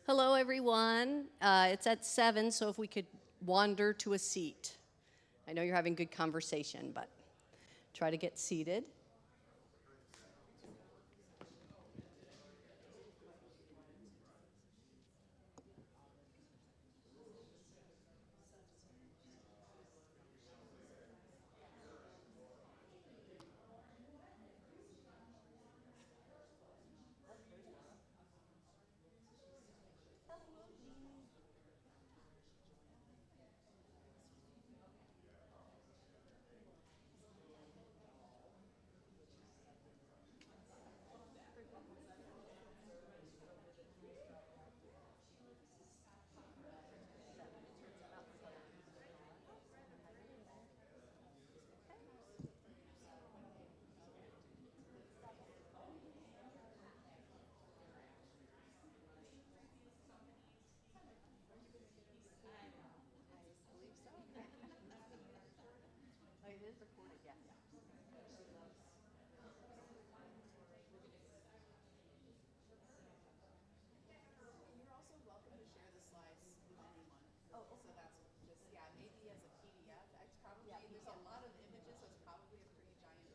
Hello, everyone. It's at 7, so if we could wander to a seat. I know you're having good conversation, but try to get seated. You're also welcome to share the slides with anyone. Oh, okay. So that's just, yeah, maybe as a PDF. It's probably, there's a lot of images, so it's probably a pretty giant.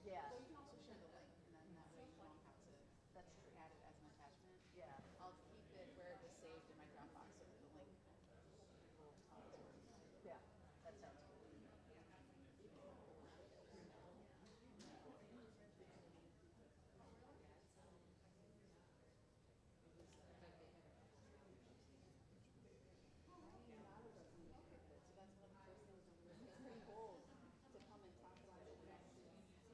Yeah, Though you can also share the link, and then that way you don't have to that's true. add it as an attachment. Yeah. I'll keep it where it was saved in my Dropbox so that the link will always work. Yeah, that sounds good. So that's one of the first things I'm it's pretty bold to come and talk about it when I see it. So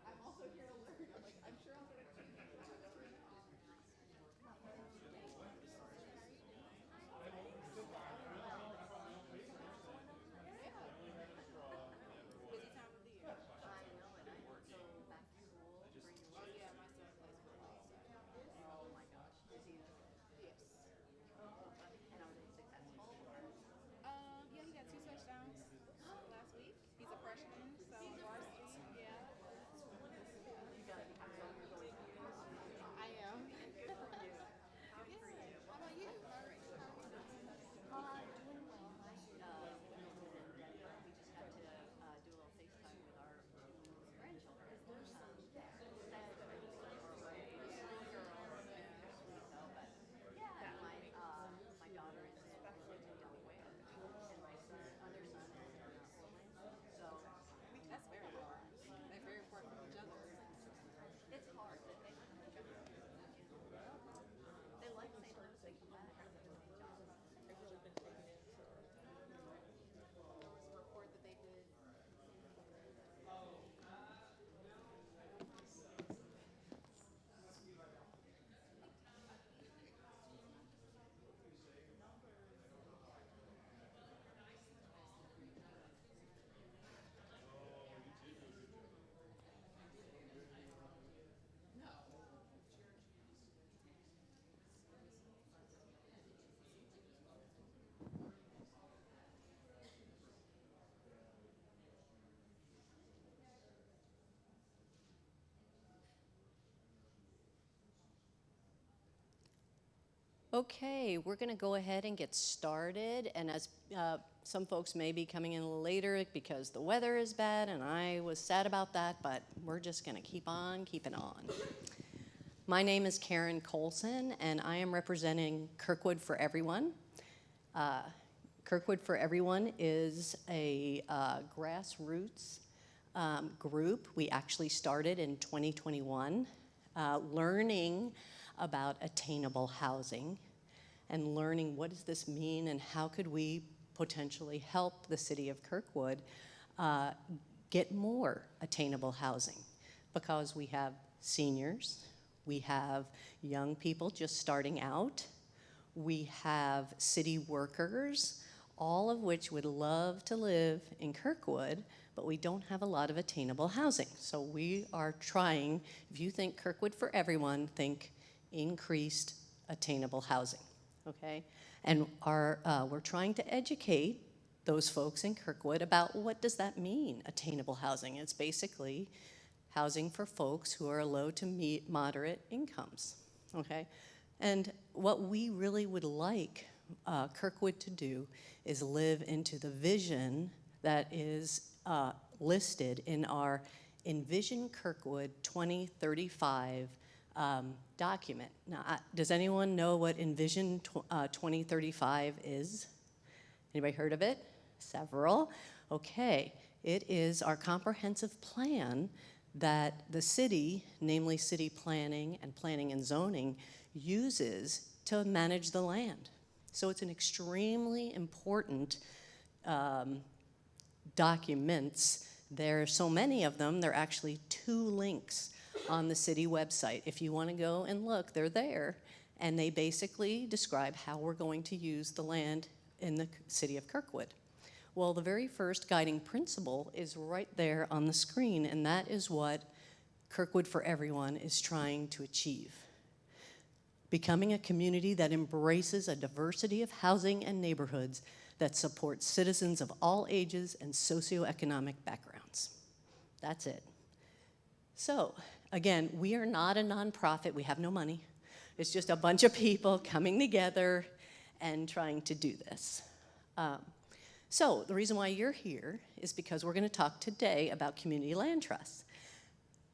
I'm also here to learn. I'm like, I'm sure I'll get it. Busy time of the year. I know, and I work so back to school for you. Oh yeah, my son plays football. Oh my gosh, is he? Yes. Oh, and are they successful? Yeah, he got 2 touchdowns last week. He's a freshman, so varsity. Yeah. You got, I know you're going to I am. good for you. Good Yeah. for you. How about you? How are you doing? Doing well. My husband and Denver, we just got to do a little FaceTime with our grandchildren. Sad that everything are away. Little girls, bittersweet though. But yeah, my daughter is in Delaware, and my other son is in Orlando. So That's very important. They're very important for each other. it's hard. They live in each other. They like St. Louis. They come back. They do a good job. There was a report that they did. Okay, we're going to go ahead and get started. And as some folks may be coming in a little later because the weather is bad, and I was sad about that, but we're just going to keep on keeping on. My name is Karen Colson, and I am representing Kirkwood for Everyone. Kirkwood for Everyone is a grassroots group. We actually started in 2021, learning about attainable housing and learning what does this mean and how could we potentially help the city of Kirkwood get more attainable housing, because we have seniors, we have young people just starting out, we have city workers, all of which would love to live in Kirkwood, but we don't have a lot of attainable housing. So we are trying, if you think Kirkwood for Everyone, think increased attainable housing, okay? And we're trying to educate those folks in Kirkwood about what does that mean, attainable housing. It's basically housing for folks who are low to moderate incomes, okay? And what we really would like Kirkwood to do is live into the vision that is listed in our Envision Kirkwood 2035 document. Now, does anyone know what Envision 2035 is? Anybody heard of it? Several. Okay, it is our comprehensive plan that the city, namely city planning and zoning, uses to manage the land. So it's an extremely important documents. There are so many of them, there are actually 2 links on the city website. If you want to go and look, they're there, and they basically describe how we're going to use the land in the city of Kirkwood. Well, the very first guiding principle is right there on the screen, and that is what Kirkwood for Everyone is trying to achieve. Becoming a community that embraces a diversity of housing and neighborhoods that supports citizens of all ages and socioeconomic backgrounds. That's it. So, again, we are not a nonprofit. We have no money. It's just a bunch of people coming together and trying to do this. So the reason why you're here is because we're going to talk today about community land trusts.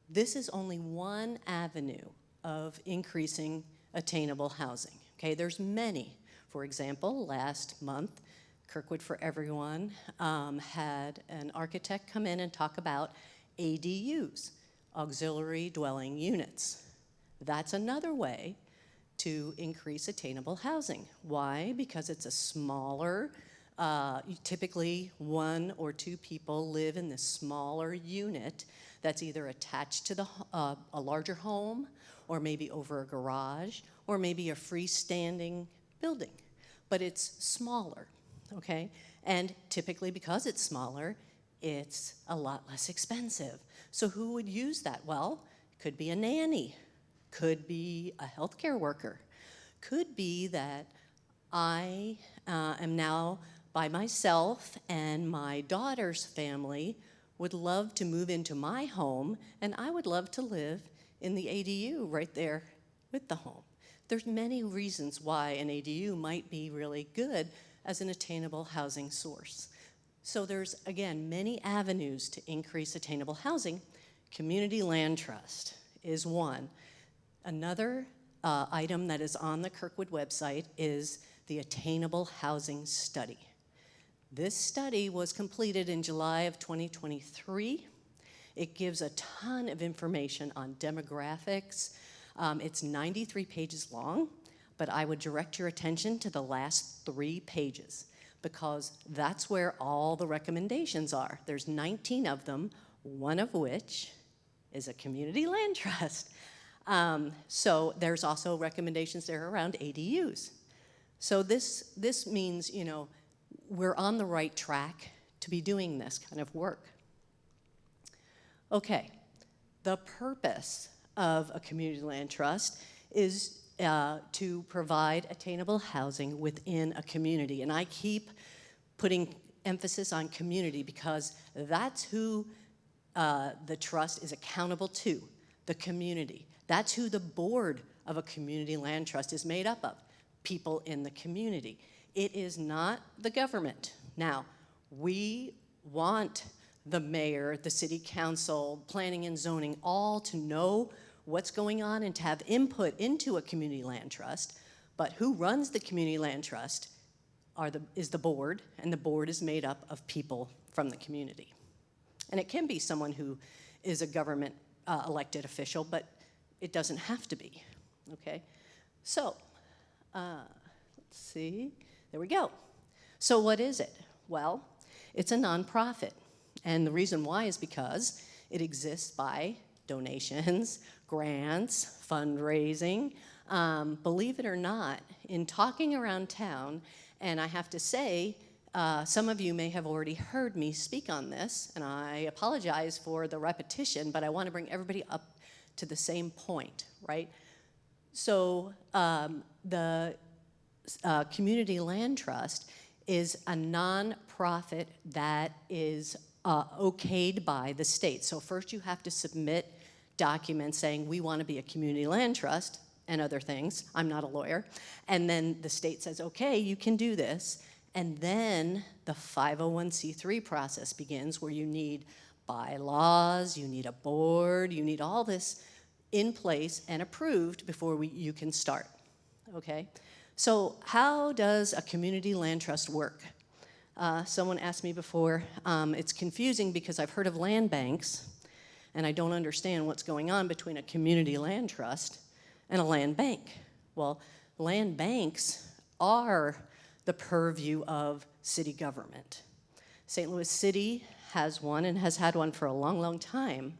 This is only one avenue of increasing attainable housing. Okay, there's many. For example, last month, Kirkwood for Everyone had an architect come in and talk about ADUs, auxiliary dwelling units. That's another way to increase attainable housing. Why? Because it's a smaller, typically 1 or 2 people live in this smaller unit that's either attached to a larger home, or maybe over a garage, or maybe a freestanding building. But it's smaller, okay? And typically because it's smaller, it's a lot less expensive. So who would use that? Well, could be a nanny, could be a healthcare worker, could be that I am now by myself and my daughter's family would love to move into my home, and I would love to live in the ADU right there with the home. There's many reasons why an ADU might be really good as an attainable housing source. So there's, again, many avenues to increase attainable housing. Community land trust is one. Another item that is on the Kirkwood website is the Attainable Housing Study. This study was completed in July of 2023. It gives a ton of information on demographics. It's 93 pages long, but I would direct your attention to the last 3 pages because that's where all the recommendations are. There's 19 of them, one of which is a community land trust. So there's also recommendations there around ADUs. So this means, you know, we're on the right track to be doing this kind of work. Okay, the purpose of a community land trust is to provide attainable housing within a community. And I keep putting emphasis on community because that's who the trust is accountable to, the community. That's who the board of a community land trust is made up of, people in the community. It is not the government. Now, we want the mayor, the city council, planning and zoning, all to know what's going on and to have input into a community land trust, but who runs the community land trust is the board, and the board is made up of people from the community. And it can be someone who is a government elected official, but it doesn't have to be, okay? So, let's see, there we go. So what is it? Well, it's a nonprofit, and the reason why is because it exists by donations, grants, fundraising. Believe it or not, in talking around town, and I have to say, some of you may have already heard me speak on this, and I apologize for the repetition, but I want to bring everybody up to the same point, right? So the Community Land Trust is a nonprofit that is okayed by the state. So first you have to submit documents saying we want to be a community land trust. and other things. I'm not a lawyer. And then the state says, okay, you can do this. And then the 501c3 process begins, where you need bylaws, you need a board, you need all this in place and approved before you can start, okay? So how does a community land trust work? Someone asked me before, it's confusing because I've heard of land banks, and I don't understand what's going on between a community land trust and a land bank. Well, land banks are the purview of city government. St. Louis City has one and has had one for a long, long time.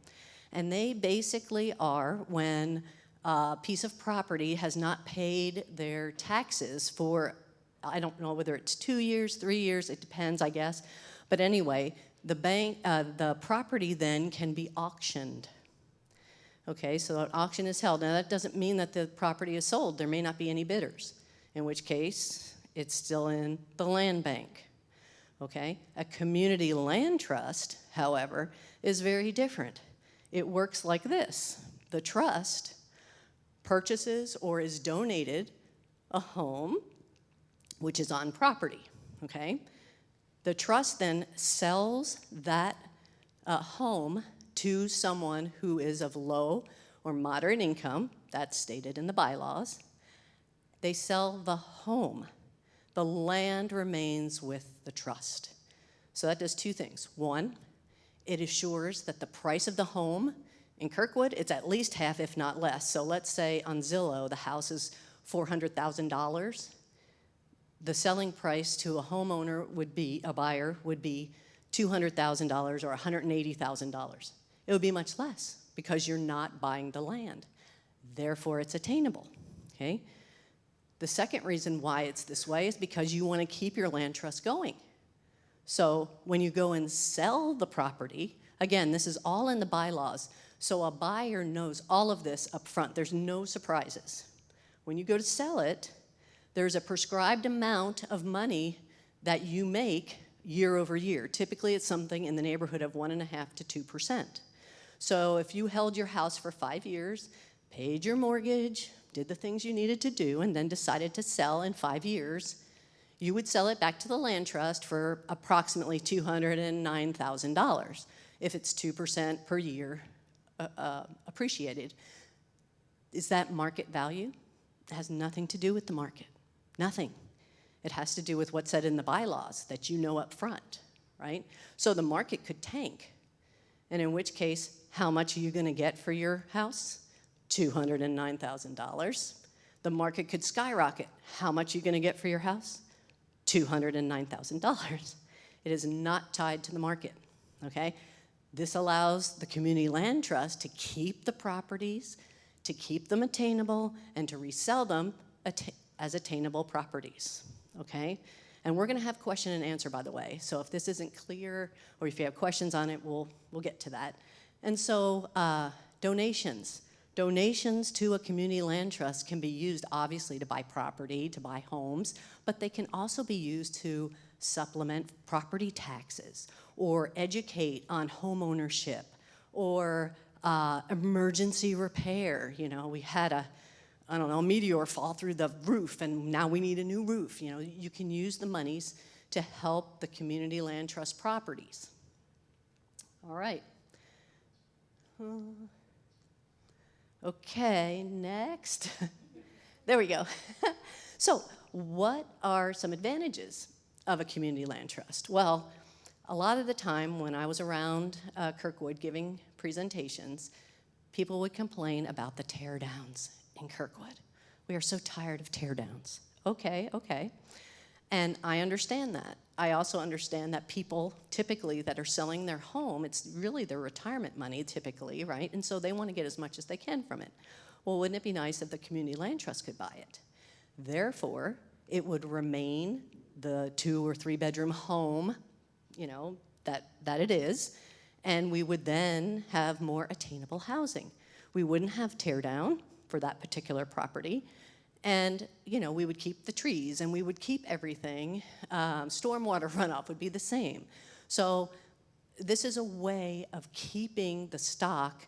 And they basically are when a piece of property has not paid their taxes for, I don't know whether it's 2 years, 3 years, it depends, I guess. But anyway, the property then can be auctioned. Okay, so an auction is held. Now that doesn't mean that the property is sold. There may not be any bidders, in which case it's still in the land bank. Okay, a community land trust, however, is very different. It works like this. The trust purchases or is donated a home which is on property, okay? The trust then sells that home to someone who is of low or moderate income. That's stated in the bylaws. They sell the home. The land remains with the trust. So that does two things. One, it assures that the price of the home in Kirkwood, it's at least half, if not less. So let's say on Zillow, the house is $400,000. The selling price to a homeowner would be, a buyer, would be $200,000 or $180,000. It would be much less because you're not buying the land. Therefore, it's attainable, okay? The second reason why it's this way is because you want to keep your land trust going. So when you go and sell the property, again, this is all in the bylaws, so a buyer knows all of this up front. There's no surprises. When you go to sell it, there's a prescribed amount of money that you make year over year. Typically, it's something in the neighborhood of 1.5% to 2%. So if you held your house for 5 years, paid your mortgage, did the things you needed to do, and then decided to sell in 5 years, you would sell it back to the land trust for approximately $209,000 if it's 2% per year appreciated. Is that market value? It has nothing to do with the market. Nothing. It has to do with what's said in the bylaws that you know up front, right? So the market could tank. And in which case, how much are you going to get for your house? $209,000. The market could skyrocket. How much are you going to get for your house? $209,000. It is not tied to the market, okay? This allows the community land trust to keep the properties, to keep them attainable, and to resell them as attainable properties, okay? And we're going to have question and answer, by the way. So if this isn't clear, or if you have questions on it, we'll get to that. And so donations. Donations to a community land trust can be used, obviously, to buy property, to buy homes, but they can also be used to supplement property taxes or educate on home ownership or emergency repair. You know, we had a meteor fall through the roof and now we need a new roof. You know, you can use the monies to help the community land trust properties. All right. Okay, next. There we go. So what are some advantages of a community land trust? Well, a lot of the time when I was around Kirkwood giving presentations, people would complain about the tear downs in Kirkwood. We are so tired of tear downs. Okay. And I understand that. I also understand that people typically that are selling their home, it's really their retirement money typically, right? And so they want to get as much as they can from it. Well, wouldn't it be nice if the community land trust could buy it? Therefore, it would remain the 2 or 3 bedroom home, you know, that it is, and we would then have more attainable housing. We wouldn't have tear down for that particular property. And, you know, we would keep the trees and we would keep everything. Stormwater runoff would be the same. So this is a way of keeping the stock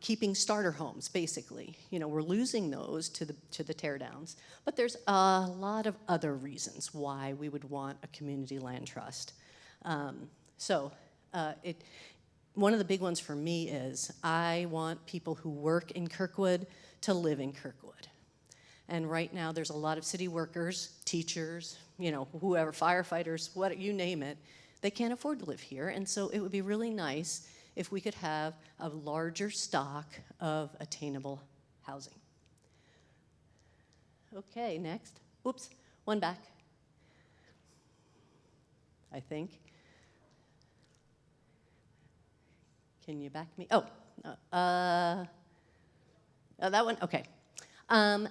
keeping starter homes, basically. You know, we're losing those to the tear downs. But there's a lot of other reasons why we would want a community land trust. One of the big ones for me is I want people who work in Kirkwood to live in Kirkwood. And right now there's a lot of city workers, teachers, you know, whoever, firefighters, what, you name it, they can't afford to live here. And so it would be really nice if we could have a larger stock of attainable housing. Okay, next. Oops, one back, I think. Can you back me? Oh, that one, okay.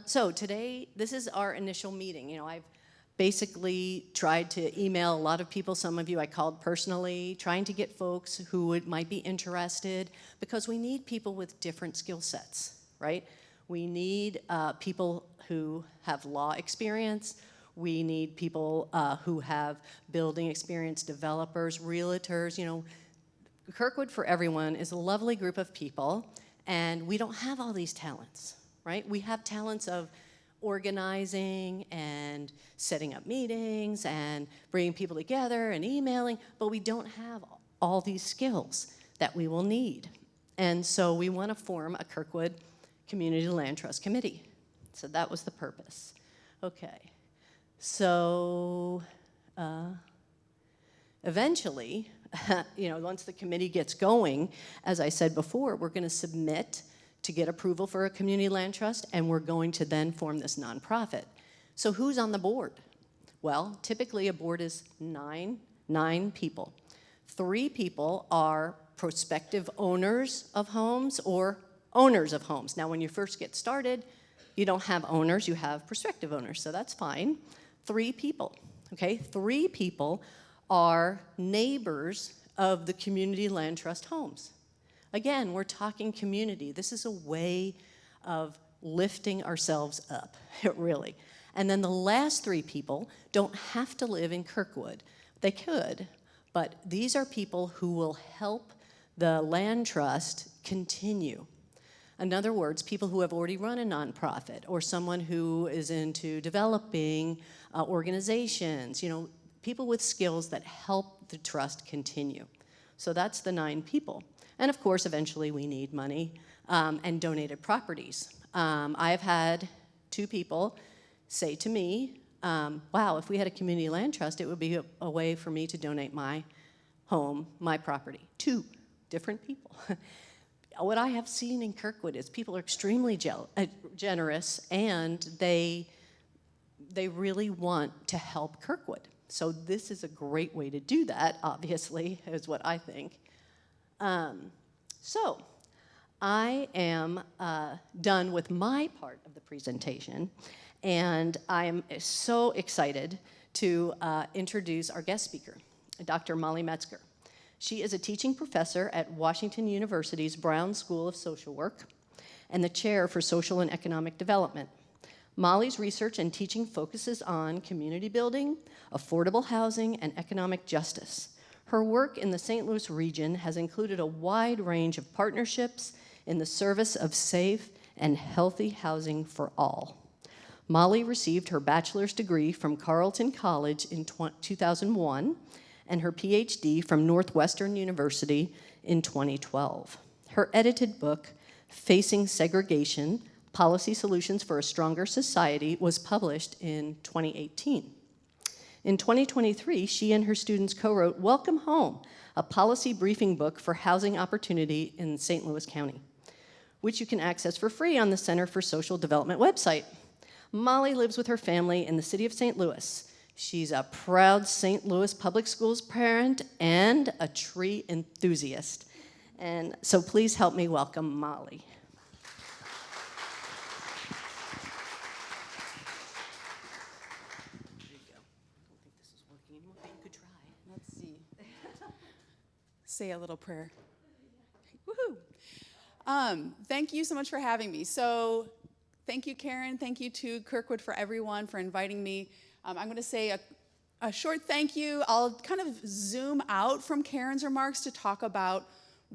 So today, this is our initial meeting. You know, I've basically tried to email a lot of people. Some of you I called personally, trying to get folks who might be interested, because we need people with different skill sets, right? We need people who have law experience. We need people who have building experience, developers, realtors. You know, Kirkwood for Everyone is a lovely group of people, and we don't have all these talents, right? We have talents of organizing and setting up meetings and bringing people together and emailing, but we don't have all these skills that we will need. And so we want to form a Kirkwood Community Land Trust Committee. So that was the purpose. Okay. So eventually, you know, once the committee gets going, as I said before, we're going to submit to get approval for a community land trust, and we're going to then form this nonprofit. So who's on the board? Well, typically a board is nine people. 3 people are prospective owners of homes or owners of homes. Now, when you first get started, you don't have owners, you have prospective owners, so that's fine. 3 people, okay? 3 people are neighbors of the community land trust homes. Again, we're talking community. This is a way of lifting ourselves up, really. And then the last 3 people don't have to live in Kirkwood. They could, but these are people who will help the land trust continue. In other words, people who have already run a nonprofit, or someone who is into developing organizations, you know, people with skills that help the trust continue. So that's the 9 people. And of course, eventually we need money and donated properties. I've had 2 people say to me, wow, if we had a community land trust, it would be a way for me to donate my home, my property. 2 different people. What I have seen in Kirkwood is people are extremely generous, and they really want to help Kirkwood. So this is a great way to do that, obviously, is what I think. So I am done with my part of the presentation, and I am so excited to introduce our guest speaker, Dr. Molly Metzger. She is a teaching professor at Washington University's Brown School of Social Work and the chair for social and economic development. Molly's research and teaching focuses on community building, affordable housing, and economic justice. Her work in the St. Louis region has included a wide range of partnerships in the service of safe and healthy housing for all. Molly received her bachelor's degree from Carleton College in 2001 and her PhD from Northwestern University in 2012. Her edited book, Facing Segregation: Policy Solutions for a Stronger Society, was published in 2018. In 2023, she and her students co-wrote Welcome Home, a policy briefing book for housing opportunity in St. Louis County, which you can access for free on the Center for Social Development website. Molly lives with her family in the city of St. Louis. She's a proud St. Louis Public Schools parent and a tree enthusiast. And so please help me welcome Molly. Let's see. Say a little prayer. Woohoo! Thank you so much for having me. So thank you, Karen. Thank you to Kirkwood for Everyone for inviting me. I'm going to say a short thank you. I'll kind of zoom out from Karen's remarks to talk about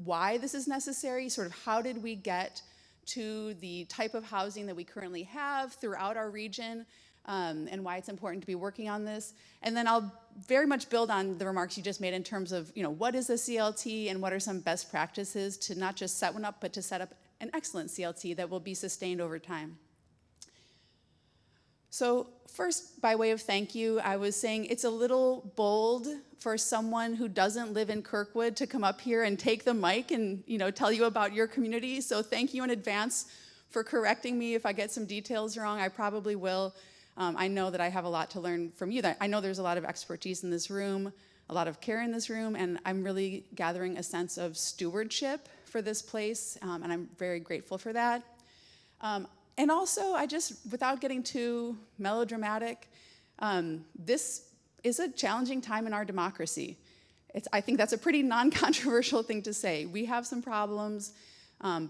why this is necessary, sort of how did we get to the type of housing that we currently have throughout our region, and why it's important to be working on this. And then I'll very much build on the remarks you just made in terms of, what is a CLT and what are some best practices to not just set one up, but to set up an excellent CLT that will be sustained over time. So first, by way of thank you, I was saying it's a little bold for someone who doesn't live in Kirkwood to come up here and take the mic and tell you about your community. So thank you in advance for correcting me if I get some details wrong. I probably will. I know that I have a lot to learn from you. I know there's a lot of expertise in this room, a lot of care in this room, and I'm really gathering a sense of stewardship for this place, and I'm very grateful for that. And also, without getting too melodramatic, this is a challenging time in our democracy. I think that's a pretty non-controversial thing to say. We have some problems,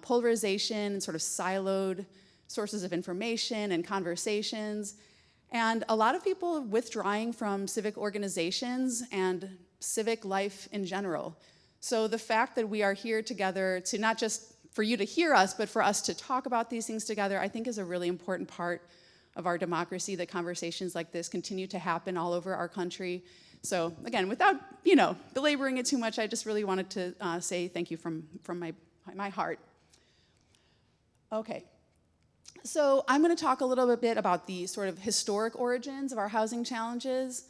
polarization and sort of siloed sources of information and conversations, and a lot of people withdrawing from civic organizations and civic life in general. So the fact that we are here together to not just for you to hear us, but for us to talk about these things together, I think is a really important part of our democracy, that conversations like this continue to happen all over our country. So again, without belaboring it too much, I just really wanted to say thank you from my heart. Okay, so I'm going to talk a little bit about the sort of historic origins of our housing challenges.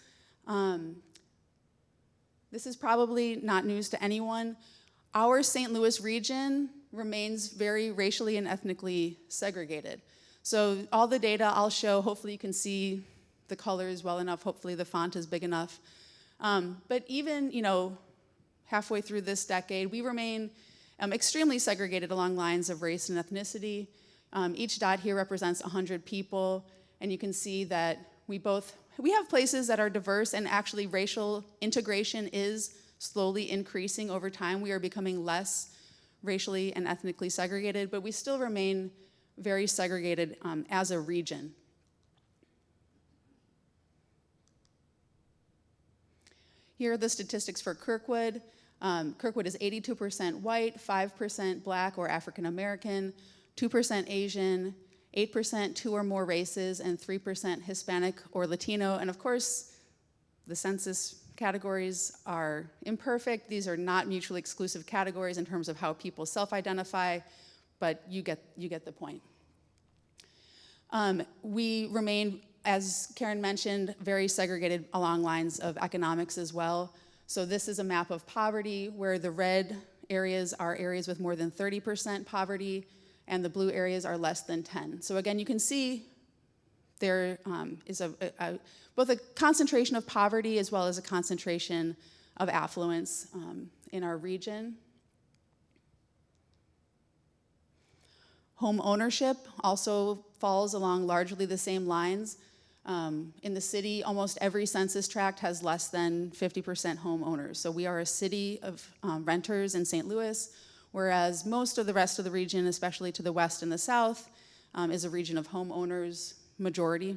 This is probably not news to anyone. Our St. Louis region remains very racially and ethnically segregated. So all the data I'll show, hopefully you can see the colors well enough, hopefully the font is big enough. But even, halfway through this decade, we remain extremely segregated along lines of race and ethnicity. Each dot here represents 100 people, and you can see that we have places that are diverse, and actually racial integration is slowly increasing over time. We are becoming less racially and ethnically segregated, but we still remain very segregated as a region. Here are the statistics for Kirkwood. Kirkwood is 82% white, 5% black or African American, 2% Asian, 8% two or more races, and 3% Hispanic or Latino. And of course, the census categories are imperfect. These are not mutually exclusive categories in terms of how people self-identify, but you get the point. We remain, as Karen mentioned, very segregated along lines of economics as well. So this is a map of poverty where the red areas are areas with more than 30% poverty, and the blue areas are less than 10. So again, you can see there is both a concentration of poverty as well as a concentration of affluence in our region. Home ownership also falls along largely the same lines. In the city, almost every census tract has less than 50% home owners. So we are a city of renters in St. Louis, whereas most of the rest of the region, especially to the west and the south, is a region of homeowners majority.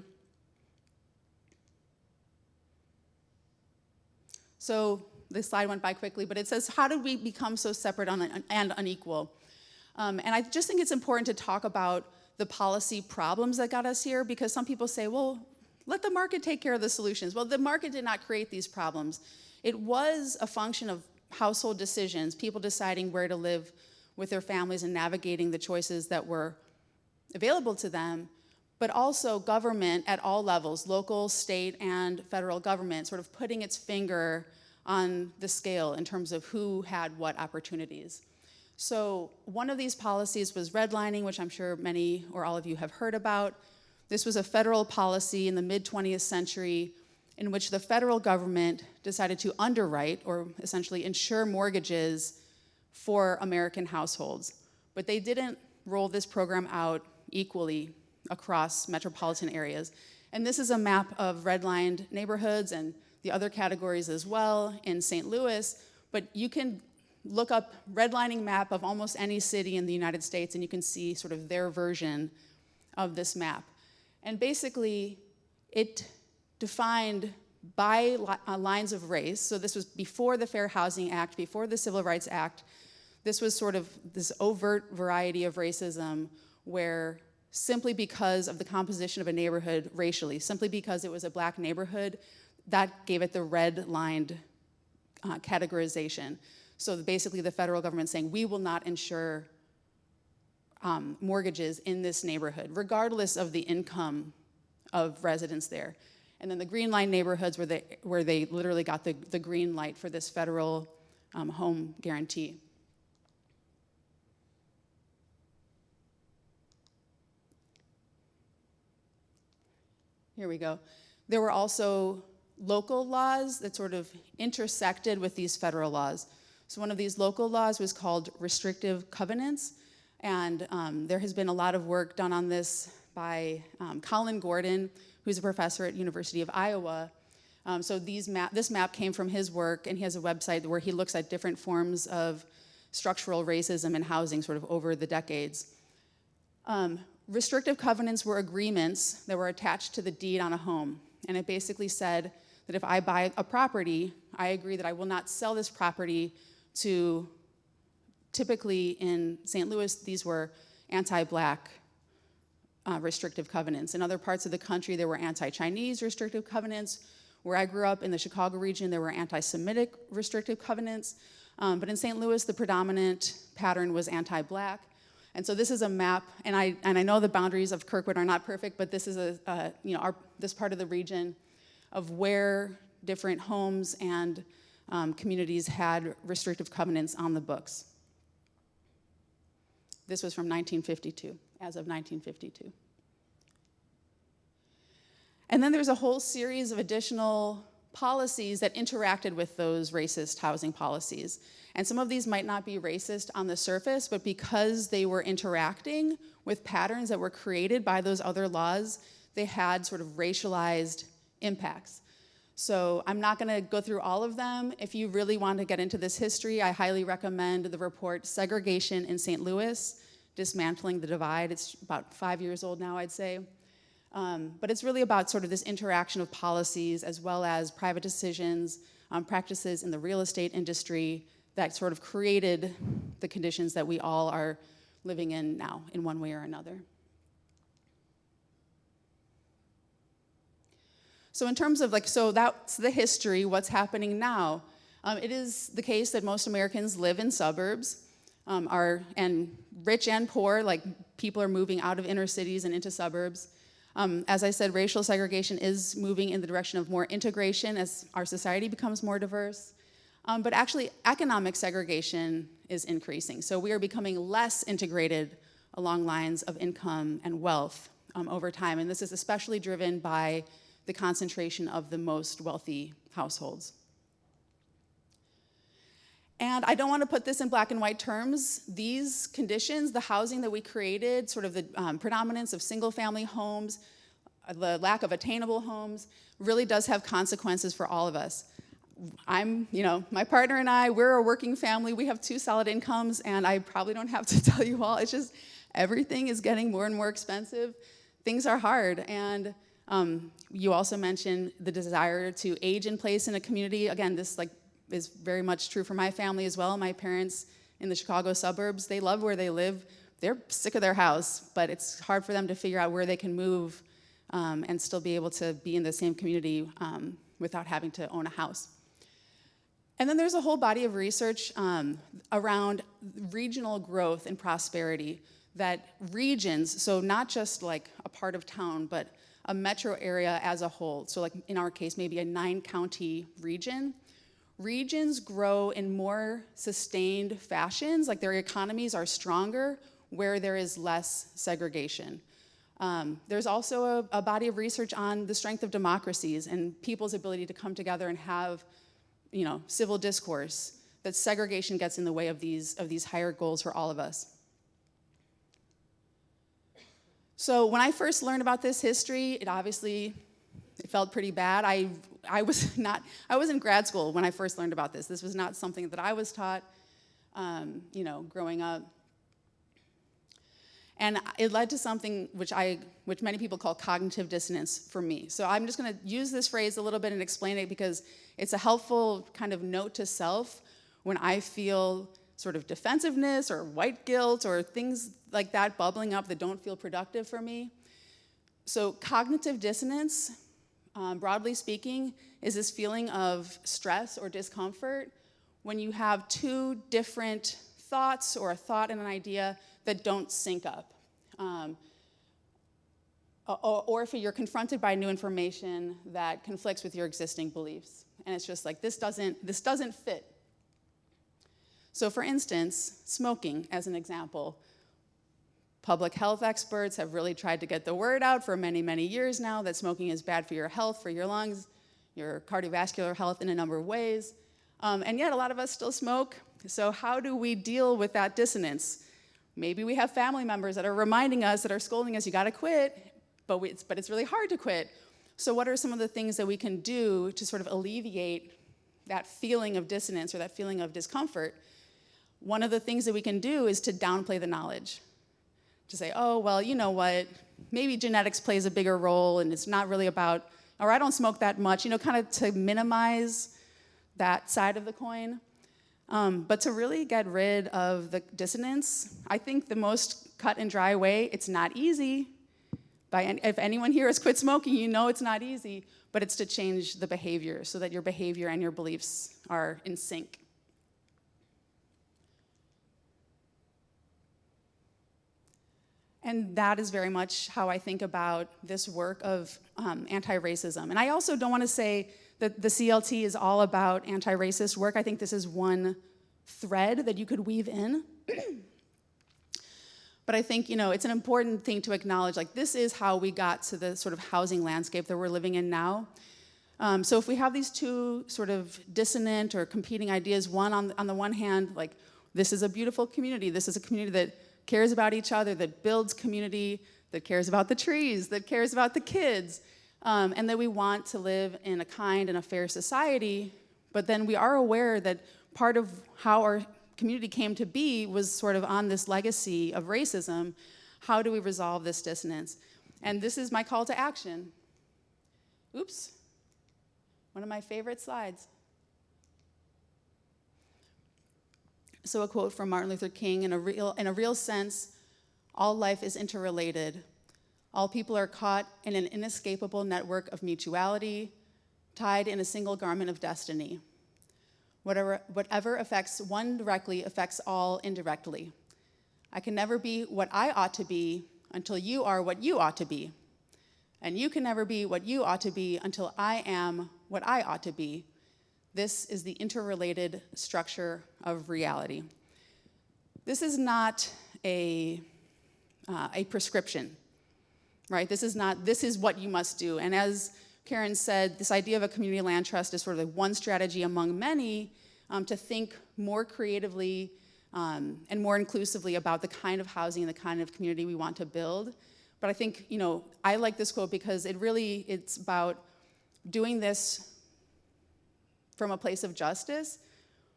So this slide went by quickly, but it says, how did we become so separate and unequal? And I just think it's important to talk about the policy problems that got us here, because some people say, well, let the market take care of the solutions. Well, the market did not create these problems. It was a function of household decisions, people deciding where to live with their families and navigating the choices that were available to them, but also government at all levels, local, state, and federal government, sort of putting its finger on the scale in terms of who had what opportunities. So one of these policies was redlining, which I'm sure many or all of you have heard about. This was a federal policy in the mid-20th century in which the federal government decided to underwrite, or essentially insure, mortgages for American households. But they didn't roll this program out equally across metropolitan areas. And this is a map of redlined neighborhoods and the other categories as well in St. Louis, but you can look up redlining map of almost any city in the United States and you can see sort of their version of this map. And basically, it defined by lines of race, so this was before the Fair Housing Act, before the Civil Rights Act, This was sort of this overt variety of racism where simply because of the composition of a neighborhood racially, simply because it was a black neighborhood, that gave it the red-lined categorization. So basically the federal government saying, we will not insure mortgages in this neighborhood, regardless of the income of residents there. And then the green line neighborhoods where they literally got the green light for this federal home guarantee. Here we go. There were also local laws that sort of intersected with these federal laws. So one of these local laws was called restrictive covenants, and there has been a lot of work done on this by Colin Gordon, who's a professor at University of Iowa. So this map came from his work, and he has a website where he looks at different forms of structural racism in housing sort of over the decades. Restrictive covenants were agreements that were attached to the deed on a home, and it basically said that if I buy a property, I agree that I will not sell this property to, typically in St. Louis, these were anti-black restrictive covenants. In other parts of the country, there were anti-Chinese restrictive covenants. Where I grew up in the Chicago region, there were anti-Semitic restrictive covenants. But in St. Louis, the predominant pattern was anti-black. And so this is a map, and I know the boundaries of Kirkwood are not perfect, but this is this part of the region of where different homes and communities had restrictive covenants on the books. This was from 1952, as of 1952. And then there's a whole series of additional policies that interacted with those racist housing policies. And some of these might not be racist on the surface, but because they were interacting with patterns that were created by those other laws, they had sort of racialized impacts. So I'm not gonna go through all of them. If you really want to get into this history, I highly recommend the report Segregation in St. Louis, Dismantling the Divide. It's about 5 years old now, I'd say. But it's really about sort of this interaction of policies as well as private decisions, practices in the real estate industry that sort of created the conditions that we all are living in now in one way or another. So in terms of so that's the history, what's happening now. It is the case that most Americans live in suburbs, and rich and poor, people are moving out of inner cities and into suburbs. As I said, racial segregation is moving in the direction of more integration as our society becomes more diverse. But actually, economic segregation is increasing. So we are becoming less integrated along lines of income and wealth over time. And this is especially driven by the concentration of the most wealthy households. And I don't want to put this in black and white terms. These conditions, the housing that we created, sort of the predominance of single-family homes, the lack of attainable homes, really does have consequences for all of us. My partner and I, we're a working family. We have 2 solid incomes, and I probably don't have to tell you all. It's just everything is getting more and more expensive. Things are hard, and you also mentioned the desire to age in place in a community. Again, this is very much true for my family as well. My parents in the Chicago suburbs, they love where they live. They're sick of their house, but it's hard for them to figure out where they can move and still be able to be in the same community without having to own a house. And then there's a whole body of research around regional growth and prosperity, that regions, so not just like a part of town, but a metro area as a whole, so like in our case, maybe a 9-county region, regions grow in more sustained fashions, like their economies are stronger where there is less segregation. There's also a body of research on the strength of democracies and people's ability to come together and have, civil discourse, that segregation gets in the way of these higher goals for all of us. So when I first learned about this history, it felt pretty bad. I was in grad school when I first learned about this. This was not something that I was taught, growing up. And it led to something which many people call cognitive dissonance for me. So I'm just gonna use this phrase a little bit and explain it because it's a helpful kind of note to self when I feel sort of defensiveness or white guilt or things like that bubbling up that don't feel productive for me. So cognitive dissonance, broadly speaking, is this feeling of stress or discomfort when you have two different thoughts or a thought and an idea that don't sync up. Or if you're confronted by new information that conflicts with your existing beliefs. And it's just like, this doesn't fit. So for instance, smoking as an example. Public health experts have really tried to get the word out for many, many years now that smoking is bad for your health, for your lungs, your cardiovascular health in a number of ways. And yet a lot of us still smoke. So how do we deal with that dissonance? Maybe we have family members that are reminding us, that are scolding us, you gotta quit, but it's really hard to quit. So what are some of the things that we can do to sort of alleviate that feeling of dissonance or that feeling of discomfort? One of the things that we can do is to downplay the knowledge. To say, oh, well, you know what, maybe genetics plays a bigger role and it's not really about, or I don't smoke that much, kind of to minimize that side of the coin. But to really get rid of the dissonance, I think the most cut and dry way, it's not easy. If anyone here has quit smoking, you know it's not easy, but it's to change the behavior so that your behavior and your beliefs are in sync. And that is very much how I think about this work of anti-racism. And I also don't want to say that the CLT is all about anti-racist work. I think this is one thread that you could weave in. But I think, it's an important thing to acknowledge, like this is how we got to the sort of housing landscape that we're living in now. So if we have these two sort of dissonant or competing ideas, one on the one hand, like this is a beautiful community, this is a community that cares about each other, that builds community, that cares about the trees, that cares about the kids, and that we want to live in a kind and a fair society, but then we are aware that part of how our community came to be was sort of on this legacy of racism. How do we resolve this dissonance? And this is my call to action. Oops, one of my favorite slides. So a quote from Martin Luther King, in a real sense, all life is interrelated. All people are caught in an inescapable network of mutuality, tied in a single garment of destiny. Whatever affects one directly affects all indirectly. I can never be what I ought to be until you are what you ought to be. And you can never be what you ought to be until I am what I ought to be. This is the interrelated structure of reality. This is not a prescription, right? This is what you must do. And as Karen said, this idea of a community land trust is sort of one strategy among many to think more creatively and more inclusively about the kind of housing and the kind of community we want to build. But I think, I like this quote because it's about doing this from a place of justice,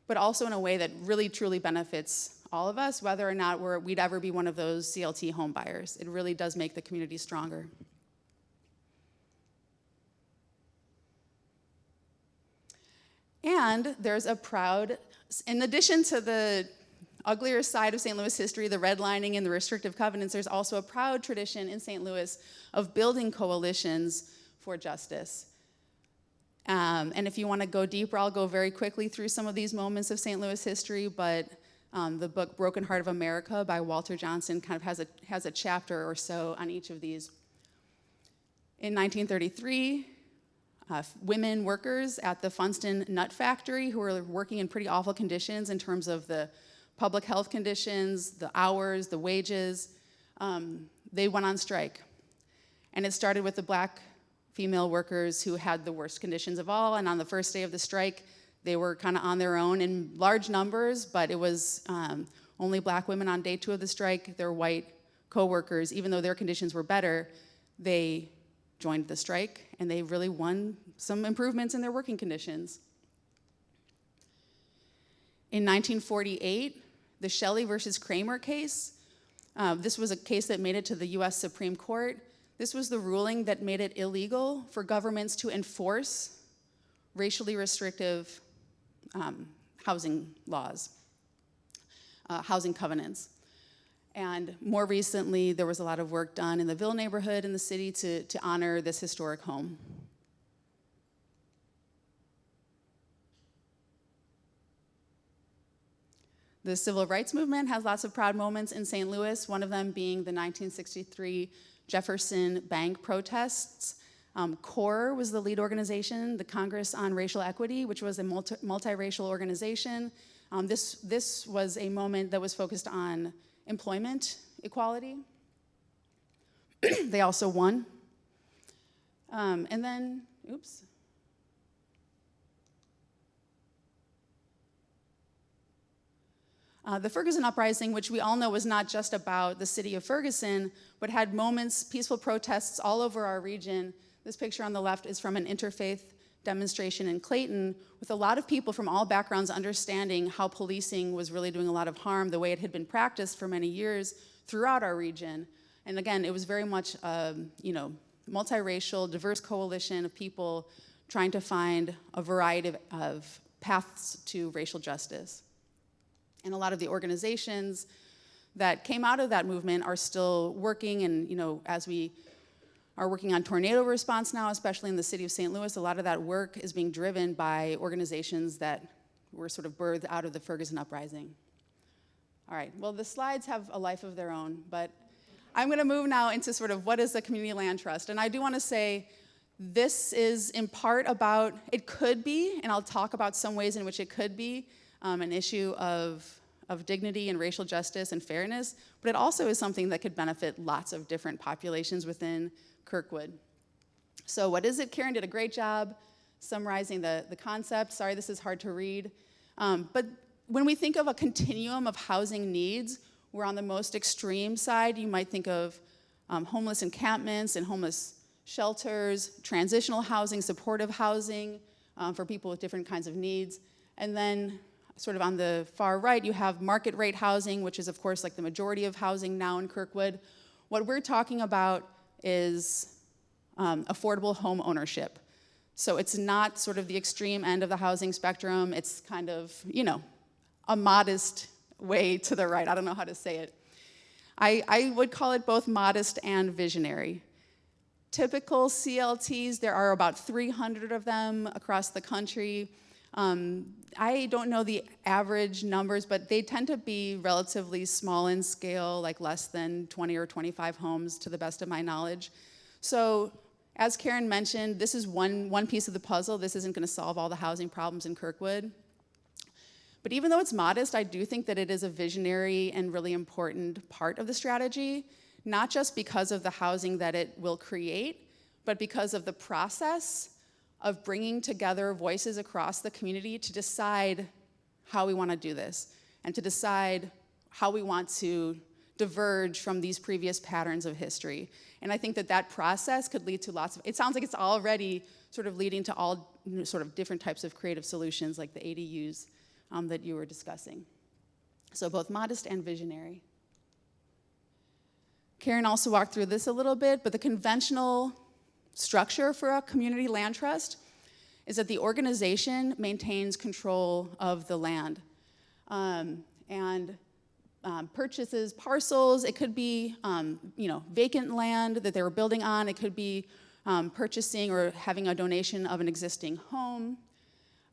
but also in a way that really truly benefits all of us, whether or not we'd ever be one of those CLT home buyers. It really does make the community stronger. And there's a proud, in addition to the uglier side of St. Louis history, the redlining and the restrictive covenants, there's also a proud tradition in St. Louis of building coalitions for justice. And if you want to go deeper, I'll go very quickly through some of these moments of St. Louis history, but the book Broken Heart of America by Walter Johnson kind of has a chapter or so on each of these. In 1933, women workers at the Funston Nut Factory, who were working in pretty awful conditions in terms of the public health conditions, the hours, the wages, they went on strike. And it started with the black female workers who had the worst conditions of all, and on the first day of the strike, they were kind of on their own in large numbers, but it was only black women on day 2 of the strike. Their white co-workers, even though their conditions were better, they joined the strike, and they really won some improvements in their working conditions. In 1948, the Shelley versus Kramer case, this was a case that made it to the US Supreme Court. This was the ruling that made it illegal for governments to enforce racially restrictive housing laws. housing covenants. And more recently, there was a lot of work done in the Ville neighborhood in the city to honor this historic home. The civil rights movement has lots of proud moments in St. Louis, one of them being the 1963 Jefferson Bank protests. CORE was the lead organization, the Congress on Racial Equity, which was a multiracial organization. This was a moment that was focused on employment equality. They also won. And then, oops. The Ferguson Uprising, which we all know was not just about the city of Ferguson, but had moments, peaceful protests all over our region. This picture on the left is from an interfaith demonstration in Clayton, with a lot of people from all backgrounds understanding how policing was really doing a lot of harm, the way it had been practiced for many years throughout our region. And again, it was very much a multiracial, diverse coalition of people trying to find a variety of paths to racial justice. And a lot of the organizations that came out of that movement are still working, and as we are working on tornado response now, especially in the city of St. Louis, a lot of that work is being driven by organizations that were sort of birthed out of the Ferguson Uprising. All right, well, the slides have a life of their own, but I'm gonna move now into sort of what is the Community Land Trust. And I do wanna say, this is in part about, it could be, and I'll talk about some ways in which it could be, an issue of dignity and racial justice and fairness, but it also is something that could benefit lots of different populations within Kirkwood. So what is it? Karen did a great job summarizing the concept. Sorry, this is hard to read. But when we think of a continuum of housing needs, we're on the most extreme side. You might think of homeless encampments and homeless shelters, transitional housing, supportive housing for people with different kinds of needs. And then sort of on the far right, you have market rate housing, which is of course like the majority of housing now in Kirkwood. What we're talking about is affordable home ownership. So it's not sort of the extreme end of the housing spectrum. It's kind of, a modest way to the right. I don't know how to say it. I would call it both modest and visionary. Typical CLTs, there are about 300 of them across the country. I don't know the average numbers, but they tend to be relatively small in scale, like less than 20 or 25 homes to the best of my knowledge. So as Karen mentioned, this is one piece of the puzzle. This isn't gonna solve all the housing problems in Kirkwood. But even though it's modest, I do think that it is a visionary and really important part of the strategy, not just because of the housing that it will create, but because of the process of bringing together voices across the community to decide how we want to do this and to decide how we want to diverge from these previous patterns of history. And I think that that process could lead to lots of, it sounds like it's already sort of leading to all sort of different types of creative solutions like the ADUs that you were discussing. So both modest and visionary. Karen also walked through this a little bit, but the conventional structure for a community land trust is that the organization maintains control of the land and purchases parcels. It could be vacant land that they were building on. It could be purchasing or having a donation of an existing home.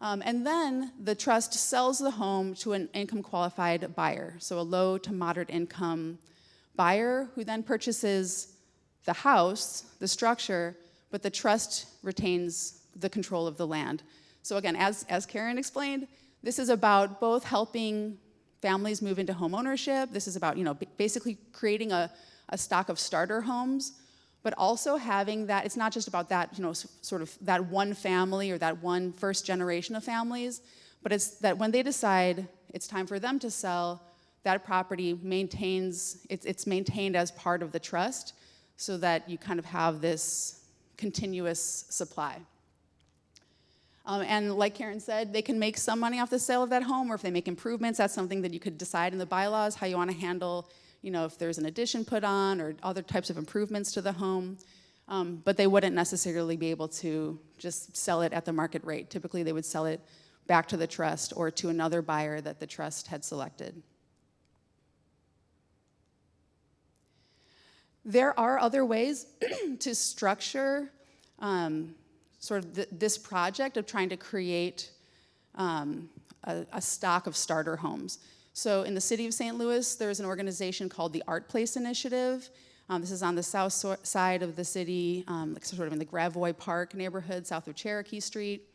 And then the trust sells the home to an income qualified buyer, so a low to moderate income buyer who then purchases the house, the structure, but the trust retains the control of the land. So again, as Karen explained, this is about both helping families move into home ownership. This is about basically creating a stock of starter homes, but also having that, it's not just about that, sort of that one family or that one first generation of families, but it's that when they decide it's time for them to sell, that property it's maintained as part of the trust so that you kind of have this continuous supply. And like Karen said, they can make some money off the sale of that home, or if they make improvements, that's something that you could decide in the bylaws, how you want to handle, if there's an addition put on or other types of improvements to the home. But they wouldn't necessarily be able to just sell it at the market rate. Typically, they would sell it back to the trust or to another buyer that the trust had selected. There are other ways to structure sort of this project of trying to create a stock of starter homes. So in the city of St. Louis, there's an organization called the Art Place Initiative. This is on the south side of the city, like sort of in the Gravois Park neighborhood, south of Cherokee Street.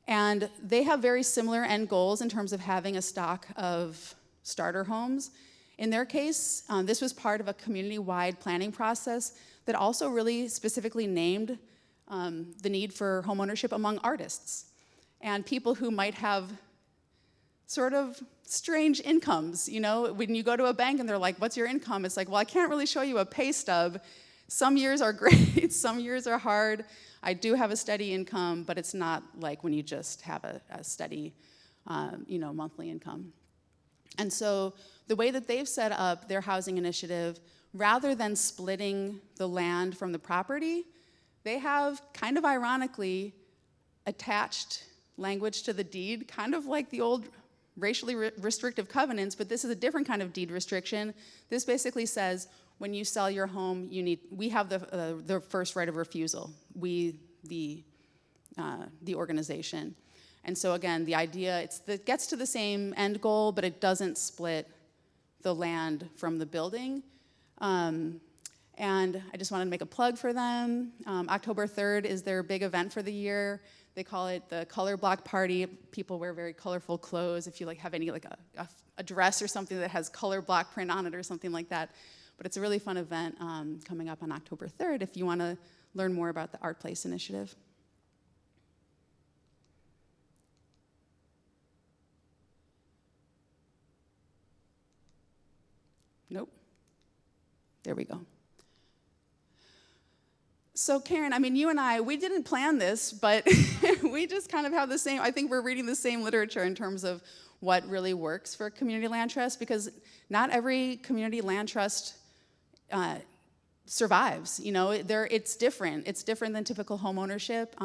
And they have very similar end goals in terms of having a stock of starter homes. In their case, this was part of a community-wide planning process that also really specifically named the need for homeownership among artists and people who might have sort of strange incomes. You know, when you go to a bank and they're like, what's your income? It's like, well, I can't really show you a pay stub. Some years are great, some years are hard. I do have a steady income, but it's not like when you just have a steady, monthly income. And so the way that they've set up their housing initiative, rather than splitting the land from the property, they have, kind of ironically, attached language to the deed, kind of like the old racially restrictive covenants, but this is a different kind of deed restriction. This basically says, when you sell your home, we have the first right of refusal, the organization. And so again, the idea, it gets to the same end goal, but it doesn't split the land from the building. And I just wanted to make a plug for them. October 3rd is their big event for the year. They call it the Color Block Party. People wear very colorful clothes. If you have any a dress or something that has color block print on it or something like that. But it's a really fun event coming up on October 3rd if you want to learn more about the Art Place Initiative. Nope. There we go. So Karen, I mean, you and I, we didn't plan this, but we just kind of have the same, I think we're reading the same literature in terms of what really works for community land trust, because not every community land trust survives. You know, it's different. It's different than typical home ownership.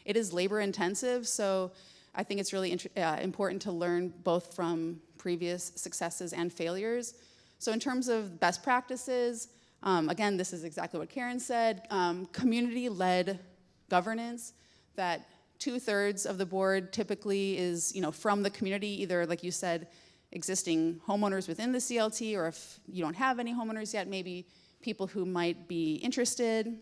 It is labor intensive, so I think it's really important to learn both from previous successes and failures. So in terms of best practices, again, this is exactly what Karen said, community-led governance, that 2/3 of the board typically is, from the community, either, like you said, existing homeowners within the CLT, or if you don't have any homeowners yet, maybe people who might be interested,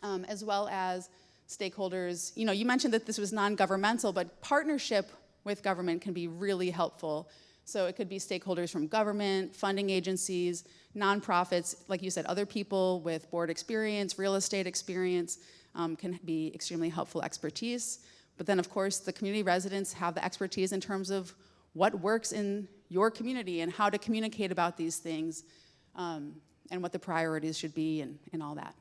as well as stakeholders. You mentioned that this was non-governmental, but partnership with government can be really helpful. So it could be stakeholders from government, funding agencies, nonprofits, like you said, other people with board experience, real estate experience, can be extremely helpful expertise. But then, of course, the community residents have the expertise in terms of what works in your community and how to communicate about these things, and what the priorities should be and all that.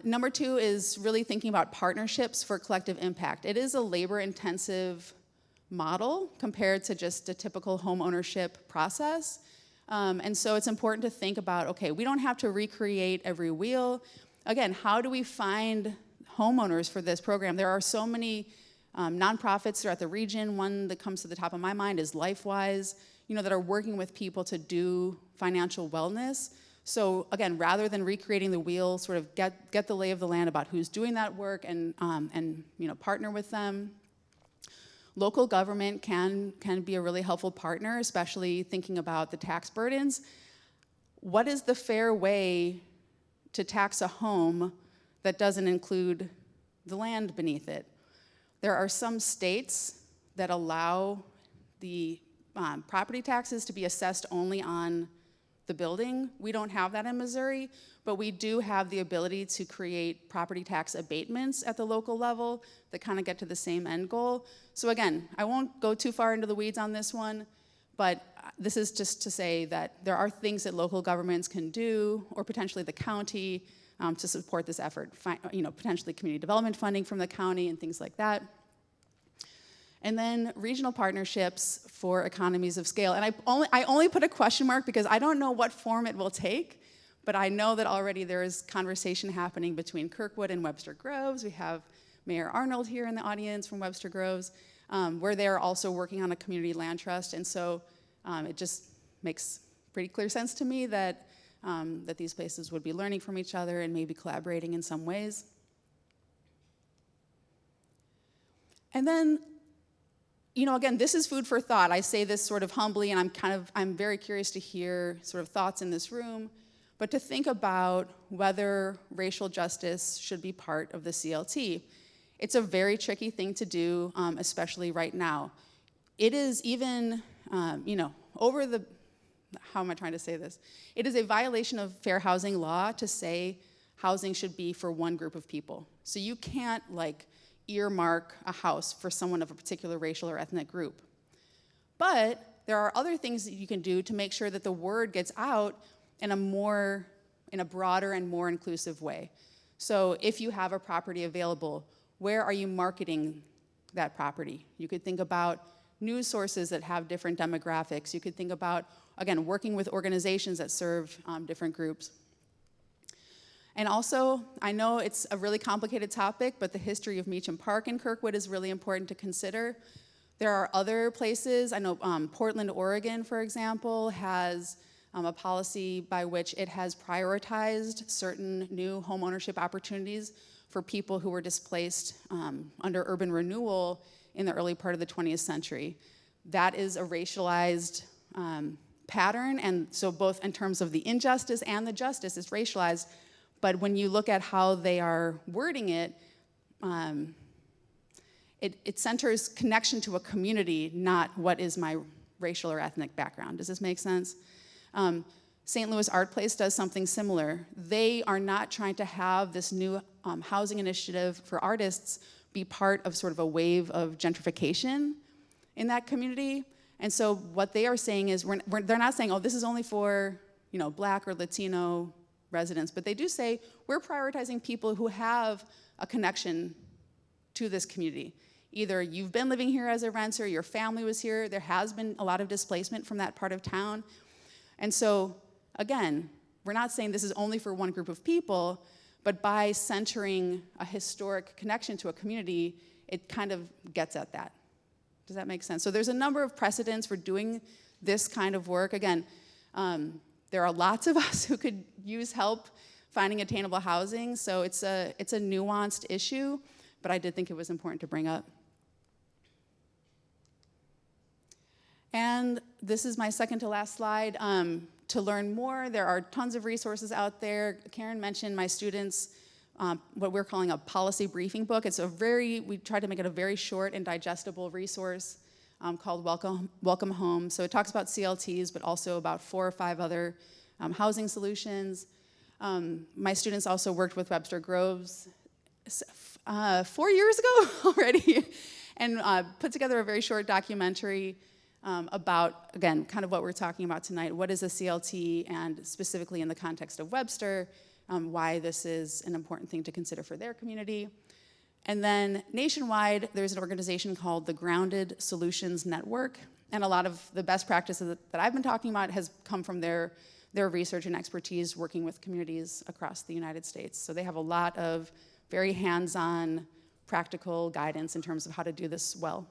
Number 2 is really thinking about partnerships for collective impact. It is a labor-intensive model compared to just a typical home ownership process. And so it's important to think about, okay, we don't have to recreate every wheel. Again, how do we find homeowners for this program? There are so many nonprofits throughout the region. One that comes to the top of my mind is LifeWise, that are working with people to do financial wellness. So again, rather than recreating the wheel, sort of get the lay of the land about who's doing that work and partner with them. Local government can be a really helpful partner, especially thinking about the tax burdens. What is the fair way to tax a home that doesn't include the land beneath it? There are some states that allow the property taxes to be assessed only on the building. We don't have that in Missouri, but we do have the ability to create property tax abatements at the local level that kind of get to the same end goal. So again, I won't go too far into the weeds on this one, but this is just to say that there are things that local governments can do, or potentially the county, to support this effort. Potentially community development funding from the county and things like that. And then regional partnerships for economies of scale. And I only put a question mark because I don't know what form it will take, but I know that already there is conversation happening between Kirkwood and Webster Groves. We have Mayor Arnold here in the audience from Webster Groves, where they're also working on a community land trust. And so it just makes pretty clear sense to me that, that these places would be learning from each other and maybe collaborating in some ways. And then, you know, again, this is food for thought. I say this sort of humbly, and I'm very curious to hear sort of thoughts in this room, but to think about whether racial justice should be part of the CLT. It's a very tricky thing to do, especially right now. It is even, you know, how am I trying to say this? It is a violation of fair housing law to say housing should be for one group of people. So you can't, like, earmark a house for someone of a particular racial or ethnic group. But there are other things that you can do to make sure that the word gets out in a broader and more inclusive way. So if you have a property available, where are you marketing that property? You could think about news sources that have different demographics. You could think about, again, working with organizations that serve different groups. And also, I know it's a really complicated topic, but the history of Meacham Park in Kirkwood is really important to consider. There are other places. I know Portland, Oregon, for example, has a policy by which it has prioritized certain new home ownership opportunities for people who were displaced under urban renewal in the early part of the 20th century. That is a racialized pattern, and so both in terms of the injustice and the justice is racialized. But when you look at how they are wording it, it centers connection to a community, not what is my racial or ethnic background. Does this make sense? St. Louis Art Place does something similar. They are not trying to have this new housing initiative for artists be part of sort of a wave of gentrification in that community. And so what they are saying is, they're not saying, oh, this is only for, you know, Black or Latino residents, but they do say, we're prioritizing people who have a connection to this community. Either you've been living here as a renter, your family was here, there has been a lot of displacement from that part of town. And so, again, we're not saying this is only for one group of people, but by centering a historic connection to a community, it kind of gets at that. Does that make sense? So there's a number of precedents for doing this kind of work. Again, there are lots of us who could use help finding attainable housing, so it's a nuanced issue, but I did think it was important to bring up. And this is my second to last slide. To learn more, there are tons of resources out there. Karen mentioned my students, what we're calling a policy briefing book. We tried to make it a very short and digestible resource called Welcome Home. So it talks about CLTs, but also about 4 or 5 other housing solutions. My students also worked with Webster Groves 4 years ago already, and put together a very short documentary about, again, kind of what we're talking about tonight. What is a CLT, and specifically in the context of Webster, why this is an important thing to consider for their community. And then nationwide, there's an organization called the Grounded Solutions Network, and a lot of the best practices that I've been talking about has come from their research and expertise working with communities across the United States. So they have a lot of very hands-on, practical guidance in terms of how to do this well.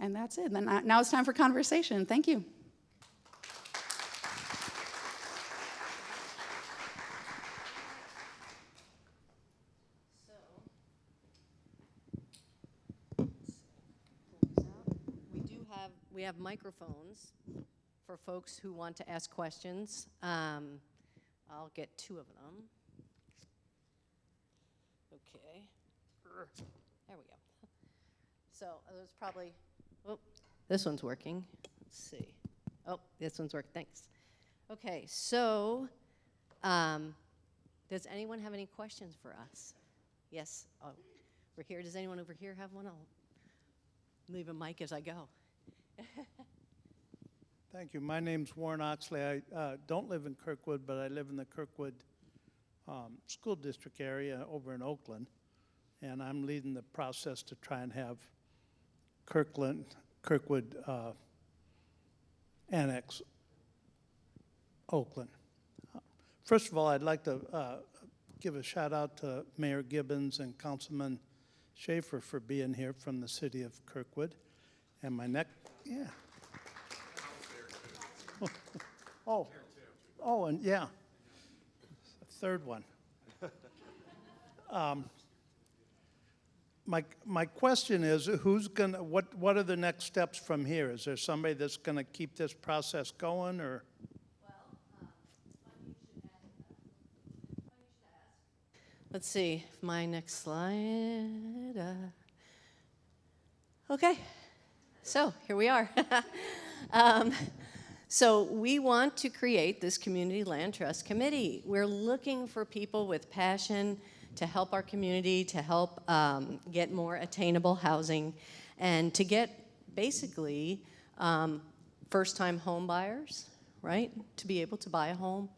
And that's it. Then now it's time for conversation. Thank you. We have microphones for folks who want to ask questions. I'll get 2 of them. Okay. There we go. So there's probably, oh, this one's working. Let's see. Oh, this one's working. Thanks. Okay, so does anyone have any questions for us? Yes. Oh, we're here. Does anyone over here have one? I'll leave a mic as I go. Thank you. My name's Warren Oxley. I don't live in Kirkwood, but I live in the Kirkwood School District area over in Oakland, and I'm leading the process to try and have Kirkwood annex Oakland. First of all, I'd like to give a shout out to Mayor Gibbons and Councilman Schaefer for being here from the city of Kirkwood. And my next, yeah. Oh, oh, and yeah, a third one. My question is, what are the next steps from here? Is there somebody that's gonna keep this process going, or? Let's see, my next slide. Okay, so here we are. So we want to create this Community Land Trust Committee. We're looking for people with passion to help our community, to help get more attainable housing, and to get basically first-time home buyers, right, to be able to buy a home.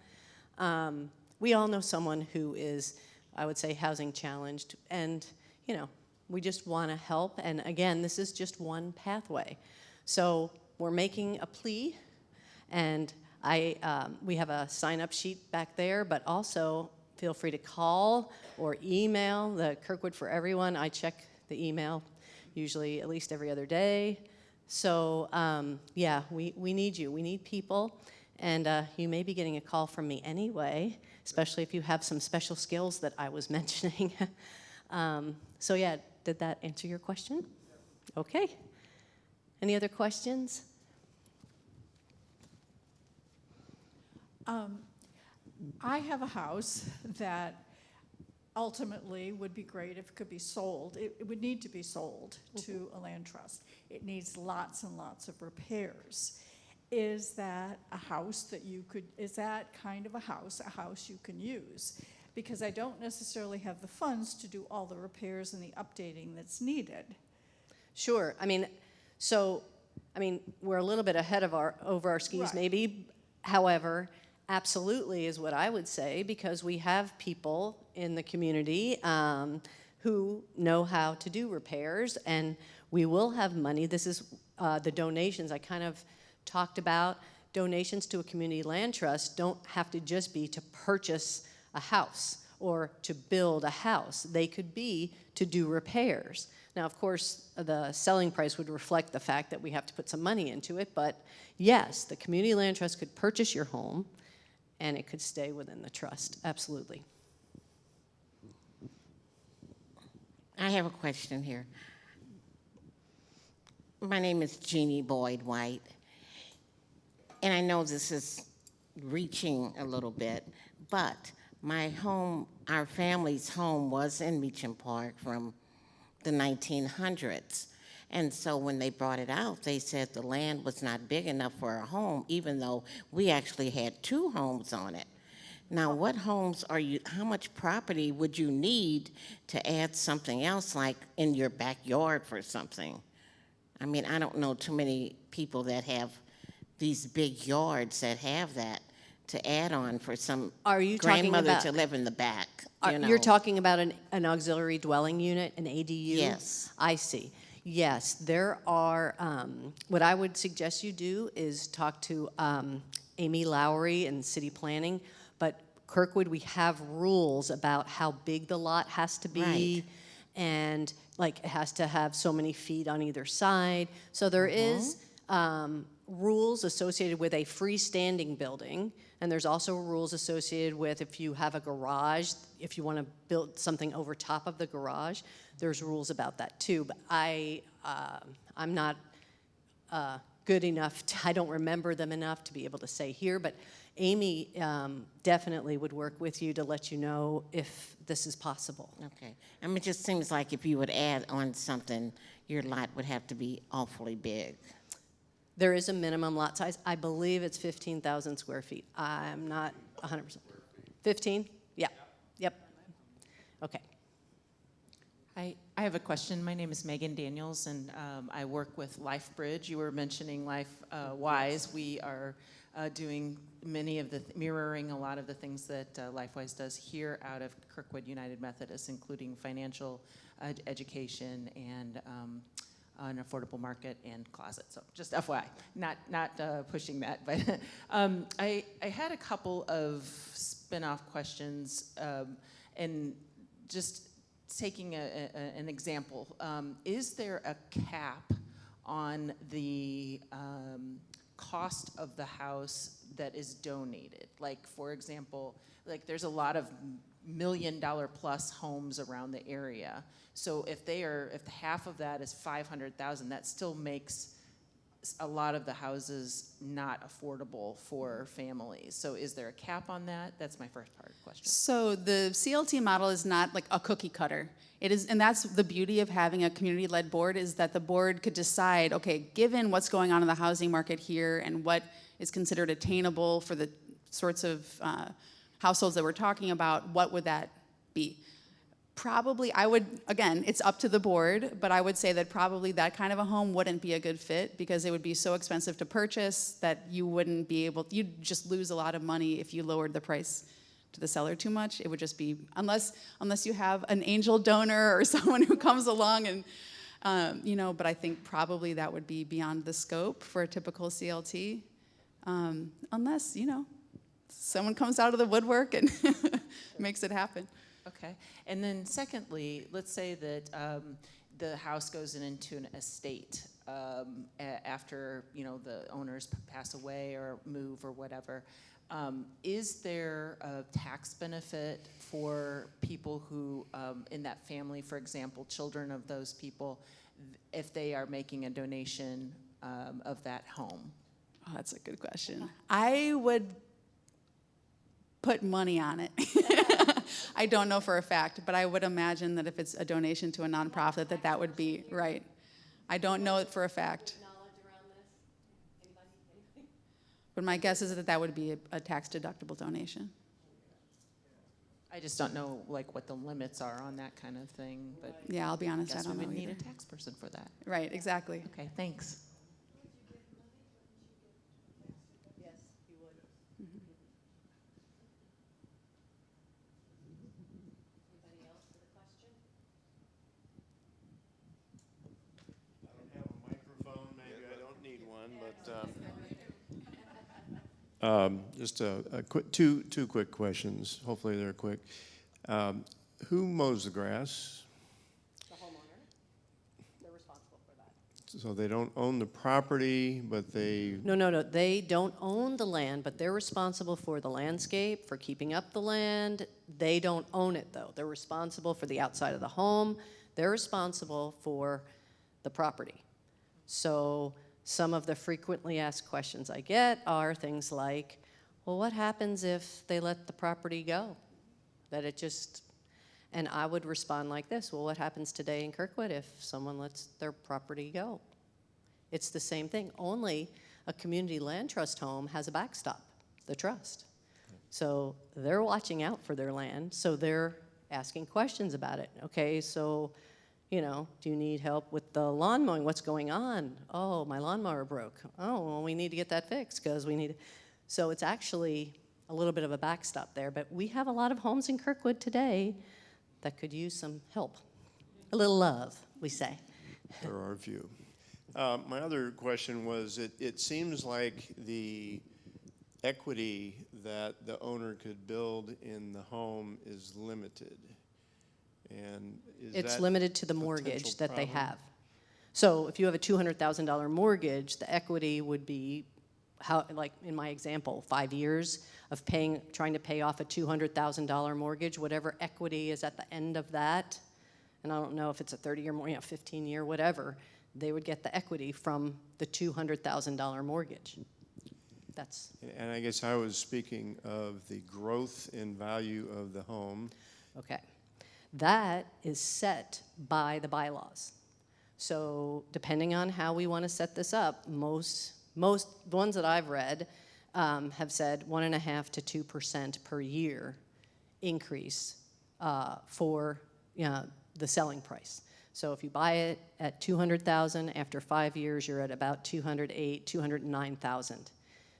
We all know someone who is, I would say, housing challenged, and you know, we just want to help. And again, this is just one pathway. So we're making a plea, and we have a sign-up sheet back there, but also feel free to call or email the Kirkwood for Everyone. I check the email usually at least every other day. So yeah, we need you. We need people. And you may be getting a call from me anyway, especially if you have some special skills that I was mentioning. So yeah, did that answer your question? Okay. Any other questions? I have a house that ultimately would be great if it could be sold. It would need to be sold to a land trust. It needs lots and lots of repairs. Is that a house that you could, is that kind of a house you can use? Because I don't necessarily have the funds to do all the repairs and the updating that's needed. Sure. I mean, we're a little bit ahead of over our skis, Right. maybe. However, absolutely is what I would say, because we have people in the community who know how to do repairs, and we will have money. This is the donations I kind of talked about. Donations to a community land trust don't have to just be to purchase a house or to build a house. They could be to do repairs. Now, of course, the selling price would reflect the fact that we have to put some money into it, but yes, the community land trust could purchase your home and it could stay within the trust, absolutely. I have a question here. My name is Jeannie Boyd White, and I know this is reaching a little bit, but my home, our family's home was in Meacham Park from the 1900s. And so when they brought it out, they said the land was not big enough for a home, even though we actually had 2 homes on it. Now, what homes are you, how much property would you need to add something else, like in your backyard for something? I mean, I don't know too many people that have these big yards that have that to add on for some Are you talking grandmother about- to live in the back. You're talking about an auxiliary dwelling unit, an ADU? Yes. I see. Yes, there are, what I would suggest you do is talk to Amy Lowry in city planning, but Kirkwood, we have rules about how big the lot has to be, Right. and like it has to have so many feet on either side. So there is rules associated with a freestanding building, and there's also rules associated with if you have a garage, if you want to build something over top of the garage, there's rules about that too. But I'm not good enough, I don't remember them enough to be able to say here, but Amy definitely would work with you to let you know if this is possible. Okay. I mean, it just seems like if you would add on something, your lot would have to be awfully big. There is a minimum lot size. I believe it's 15,000 square feet. I'm not 100%. 15? Yeah. Yep. Okay. I have a question. My name is Megan Daniels, and I work with LifeBridge. You were mentioning LifeWise. We are doing many of the, mirroring a lot of the things that LifeWise does here out of Kirkwood United Methodist, including financial education and an affordable market and closet. So just FYI, not pushing that, but I had a couple of spin-off questions, and just taking an example, is there a cap on the cost of the house that is donated? Like, for example, like there's a lot of $1 million plus homes around the area. So if half of that is 500,000, that still makes a lot of the houses not affordable for families. So is there a cap on that? That's my first part of the question. So the CLT model is not like a cookie cutter. It is, and that's the beauty of having a community-led board, is that the board could decide, okay, given what's going on in the housing market here and what is considered attainable for the sorts of households that we're talking about, what would that be? Probably, I would, again, it's up to the board, but I would say that probably that kind of a home wouldn't be a good fit because it would be so expensive to purchase that you wouldn't be able, you'd just lose a lot of money if you lowered the price to the seller too much. It would just be, unless you have an angel donor or someone who comes along and, you know, but I think probably that would be beyond the scope for a typical CLT, unless, you know, someone comes out of the woodwork and makes it happen. Okay, and then secondly, let's say that the house goes into an estate after, you know, the owners pass away or move or whatever. Is there a tax benefit for people who, in that family, for example, children of those people, if they are making a donation of that home? Oh, that's a good question. I would put money on it. I don't know for a fact, but I would imagine that if it's a donation to a nonprofit, that would be right. I don't know it for a fact. But my guess is that would be a tax-deductible donation. I just don't know, like, what the limits are on that kind of thing, but Yeah, I'll be honest, I guess we don't know would need either. a tax person for that. Right, exactly. Okay, thanks. Yes, you would. Anybody else with a question? I don't have a microphone, maybe I don't need one, but just a quick, two quick questions. Hopefully they're quick. Who mows the grass? The homeowner, they're responsible for that. So they don't own the property, but they, No, they don't own the land, but they're responsible for the landscape, for keeping up the land. They don't own it, though. They're responsible for the outside of the home. They're responsible for the property. So some of the frequently asked questions I get are things like, well, what happens if they let the property go? That it just, and I would respond like this, well, what happens today in Kirkwood if someone lets their property go? It's the same thing, only a community land trust home has a backstop, the trust. So they're watching out for their land, so they're asking questions about it. Okay, so, you know, do you need help with the lawn mowing? What's going on? Oh, my lawnmower broke. Oh, well, we need to get that fixed because we need, so it's actually a little bit of a backstop there, but we have a lot of homes in Kirkwood today that could use some help. A little love, we say. there are a few. My other question was, it seems like the equity that the owner could build in the home is limited. And is It's that limited to the potential mortgage that they problem? have. So if you have a $200,000 mortgage, the equity would be, how, like in my example, 5 years of trying to pay off a $200,000 mortgage, whatever equity is at the end of that, and I don't know if it's a 30-year, 15-year, whatever, they would get the equity from the $200,000 mortgage. That's, And I guess I was speaking of the growth in value of the home. okay. That is set by the bylaws. So depending on how we want to set this up, most ones that I've read have said 1.5% to 2% per year increase for the selling price. So if you buy it at $200,000, after 5 years you're at about $208,000, $209,000.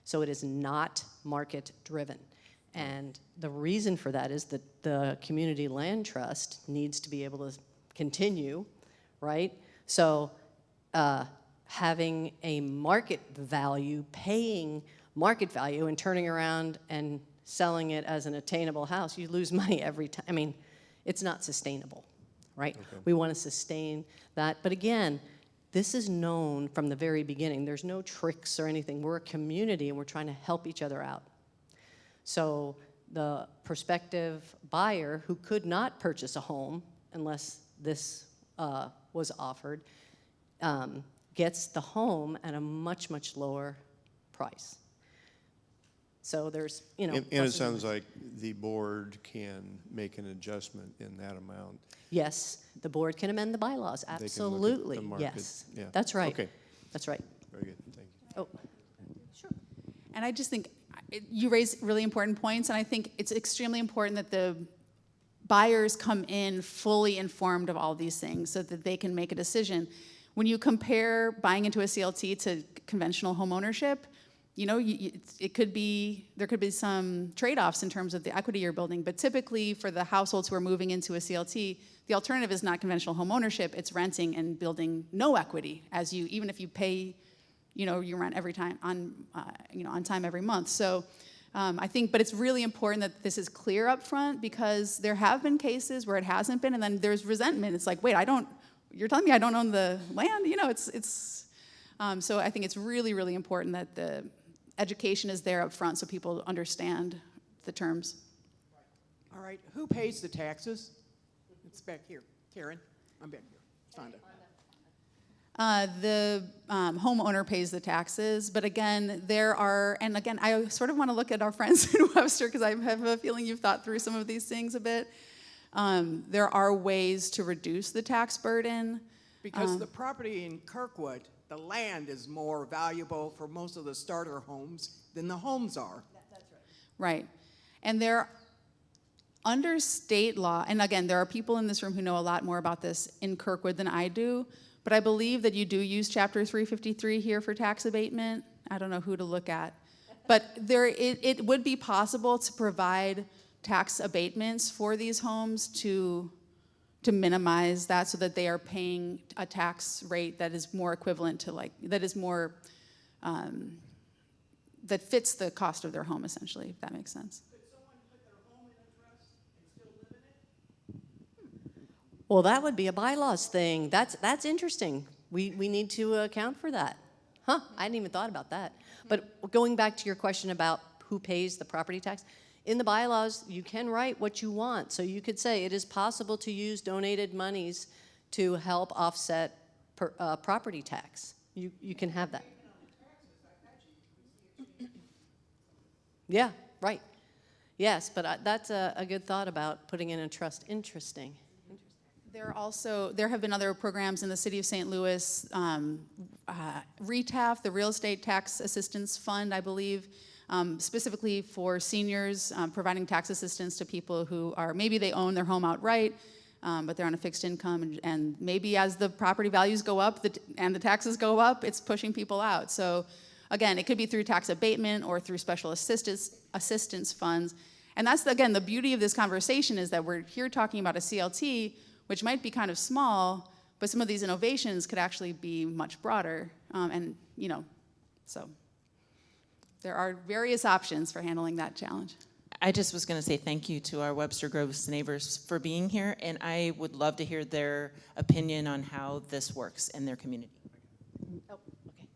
So it is not market driven. And the reason for that is that the community land trust needs to be able to continue, right? So having a market value, paying market value and turning around and selling it as an attainable house, you lose money every time. I mean, it's not sustainable, right? Okay. We want to sustain that. But again, This is known from the very beginning. There's no tricks or anything. We're a community and we're trying to help each other out. So the prospective buyer who could not purchase a home unless this was offered gets the home at a much, much lower price. So there's, you know. And it sounds like the board can make an adjustment in that amount. Yes, the board can amend the bylaws, They can look at absolutely, the market, yes. yeah. That's right. Okay. That's right. Very good, thank you. Oh, And I just think you raise really important points, and I think it's extremely important that the buyers come in fully informed of all these things so that they can make a decision. When you compare buying into a CLT to conventional home ownership, you know, there could be some trade-offs in terms of the equity you're building, but typically for the households who are moving into a CLT, the alternative is not conventional home ownership, it's renting and building no equity, as you, even if you pay, you know, your rent every time, on time every month. So I think, but it's really important that this is clear up front, because there have been cases where it hasn't been, and then there's resentment. It's like, wait, you're telling me I don't own the land? You know, so I think it's really, really important that the education is there up front so people understand the terms. All right, who pays the taxes? It's back here. Karen, I'm back here. Fonda. The homeowner pays the taxes, but again, I sort of want to look at our friends in Webster, because I have a feeling you've thought through some of these things a bit. There are ways to reduce the tax burden. Because the property in Kirkwood, the land is more valuable for most of the starter homes than the homes are. That's right. Right. And under state law, and again, there are people in this room who know a lot more about this in Kirkwood than I do, but I believe that you do use Chapter 353 here for tax abatement. I don't know who to look at. But it would be possible to provide tax abatements for these homes to minimize that, so that they are paying a tax rate that is more equivalent to, like, that is more, that fits the cost of their home, essentially, if that makes sense. Could someone put their home in a trust and still live in it? well, that would be a bylaws thing. That's interesting. We need to account for that. Huh, I hadn't even thought about that. But going back to your question about who pays the property tax, in the bylaws, you can write what you want. So you could say it is possible to use donated monies to help offset property tax. You can have that. Yeah, right. Yes, but that's a good thought about putting in a trust. Interesting. There have been other programs in the city of St. Louis, RETAF, the Real Estate Tax Assistance Fund, I believe, specifically for seniors, providing tax assistance to people who maybe they own their home outright, but they're on a fixed income, and maybe as the property values go up and the taxes go up, it's pushing people out. So again, it could be through tax abatement or through special assistance funds. And that's, again, the beauty of this conversation is that we're here talking about a CLT, which might be kind of small, but some of these innovations could actually be much broader. And, you know, so there are various options for handling that challenge. I just was going to say thank you to our Webster Groves neighbors for being here, and I would love to hear their opinion on how this works in their community. Oh, okay.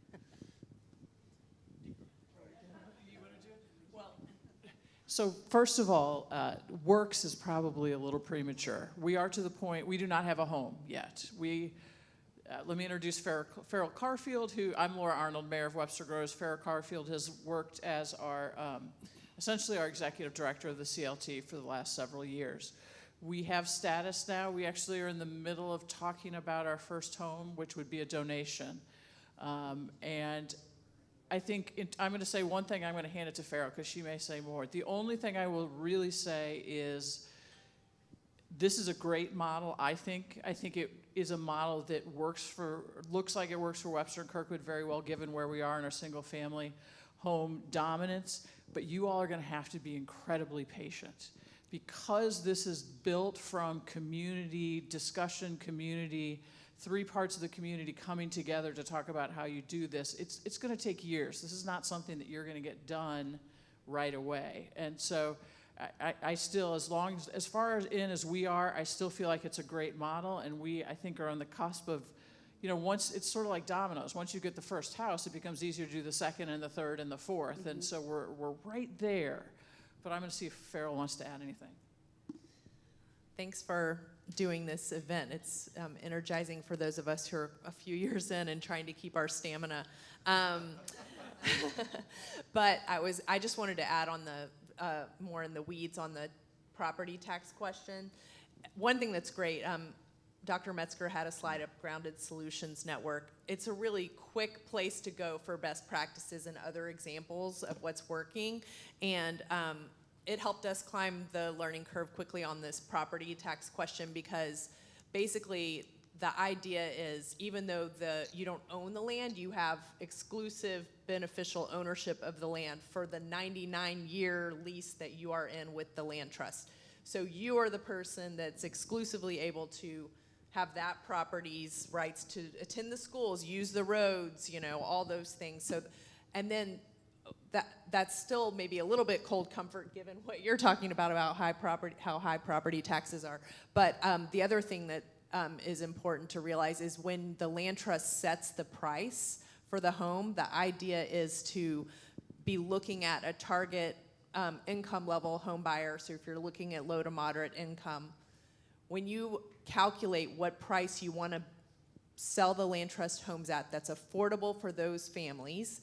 So first of all, works is probably a little premature. We are to the point, we do not have a home yet. Let me introduce Farrell Carfield, I'm Laura Arnold, Mayor of Webster Groves. Farrell Carfield has worked as essentially our executive director of the CLT for the last several years. We have status now. We actually are in the middle of talking about our first home, which would be a donation. And I think I'm going to say one thing, I'm going to hand it to Farrell because she may say more. The only thing I will really say is this is a great model, I think. I think it is a model that looks like it works for Webster and Kirkwood very well, given where we are in our single family home dominance. But you all are going to have to be incredibly patient because this is built from community discussion, three parts of the community coming together to talk about how you do this. It's going to take years. This is not something that you're going to get done right away. And so I still, as far in as we are, I still feel like it's a great model, and I think are on the cusp of, you know, once, it's sort of like dominoes. Once you get the first house, it becomes easier to do the second and the third and the fourth. And so we're right there. But I'm going to see if Farrell wants to add anything. Thanks for doing this event. It's energizing for those of us who are a few years in and trying to keep our stamina. But I just wanted to add on the more in the weeds on the property tax question. One thing that's great, Dr. Metzger had a slide up, Grounded Solutions Network. It's a really quick place to go for best practices and other examples of what's working. And it helped us climb the learning curve quickly on this property tax question, because basically the idea is, even though you don't own the land, you have exclusive beneficial ownership of the land for the 99-year lease that you are in with the land trust. So you are the person that's exclusively able to have that property's rights to attend the schools, use the roads, you know, all those things. So, and then that's still maybe a little bit cold comfort given what you're talking about how high property taxes are. But the other thing that is important to realize is when the land trust sets the price for the home, the idea is to be looking at a target income level home buyer. So if you're looking at low to moderate income, when you calculate what price you want to sell the land trust homes at that's affordable for those families,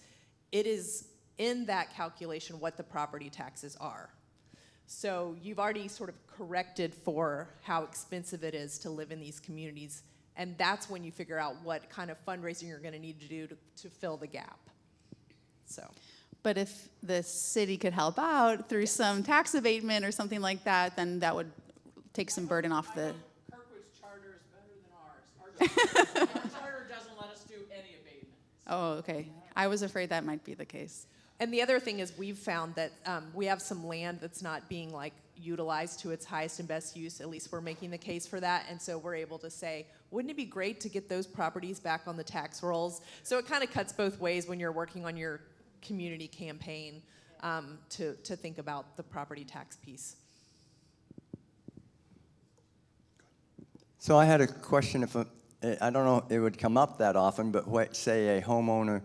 it is in that calculation what the property taxes are. So you've already sort of corrected for how expensive it is to live in these communities, and that's when you figure out what kind of fundraising you're going to need to do to fill the gap. So. But if the city could help out through some tax abatement or something like that, then that would take some burden off the. Kirkwood's charter is better than ours. Our charter doesn't let us do any abatement. Oh, okay. I was afraid that might be the case. And the other thing is we've found that we have some land that's not being utilized to its highest and best use. At least we're making the case for that. And so we're able to say, wouldn't it be great to get those properties back on the tax rolls? So it kind of cuts both ways when you're working on your community campaign to think about the property tax piece. So I had a question. I don't know if it would come up that often, but say a homeowner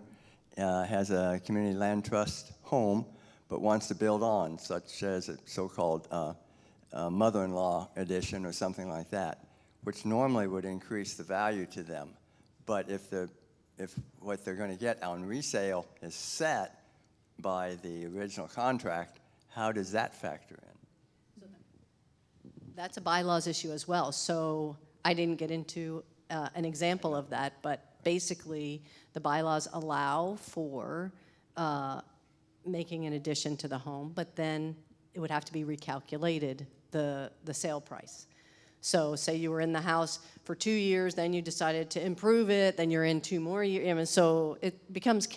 has a community land trust home, but wants to build on, such as a so-called mother-in-law addition or something like that, which normally would increase the value to them. But if what they're going to get on resale is set by the original contract, how does that factor in? That's a bylaws issue as well. So I didn't get into an example of that, but basically the bylaws allow for making an addition to the home, but then it would have to be recalculated, the sale price. So say you were in the house for 2 years, then you decided to improve it, then you're in 2 more years. I mean, so it becomes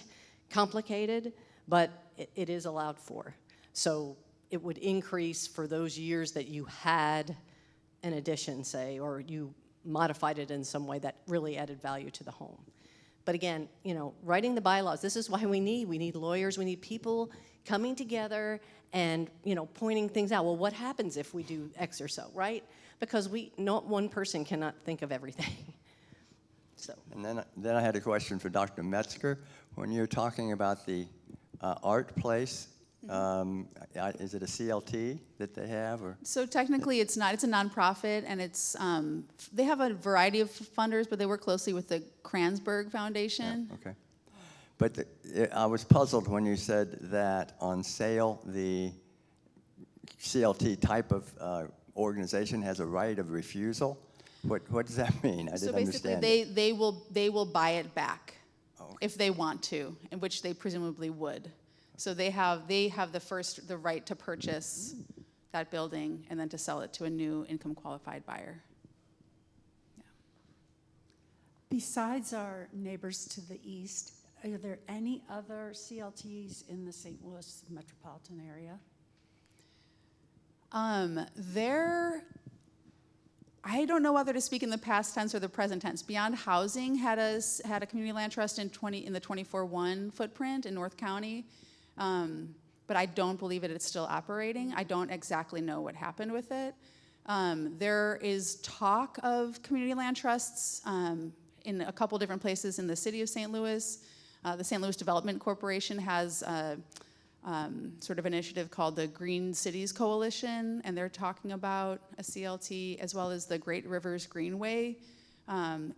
complicated, but it is allowed for. So it would increase for those years that you had an addition, say, or you modified it in some way that really added value to the home. But again, you know, writing the bylaws, this is why we need lawyers, we need people coming together and, you know, pointing things out. Well, what happens if we do X or so, right? Because not one person cannot think of everything. So. And then I had a question for Dr. Metzger. When you're talking about the art place, is it a CLT that they have, or? So technically it's not. It's a nonprofit, and it's they have a variety of funders, but they work closely with the Kranzberg Foundation. Yeah, okay. But I was puzzled when you said that on sale, the CLT type of organization has a right of refusal. What does that mean? I didn't understand. So basically, they will buy it back if they want to, in which they presumably would. So they have the right to purchase that building and then to sell it to a new income qualified buyer. Yeah. Besides our neighbors to the east, are there any other CLTs in the St. Louis metropolitan area? I don't know whether to speak in the past tense or the present tense. Beyond Housing had a community land trust in the 24-1 footprint in North County, but I don't believe it's still operating. I don't exactly know what happened with it. There is talk of community land trusts in a couple different places in the city of St. Louis. The St. Louis Development Corporation has sort of initiative called the Green Cities Coalition, and they're talking about a CLT, as well as the Great Rivers Greenway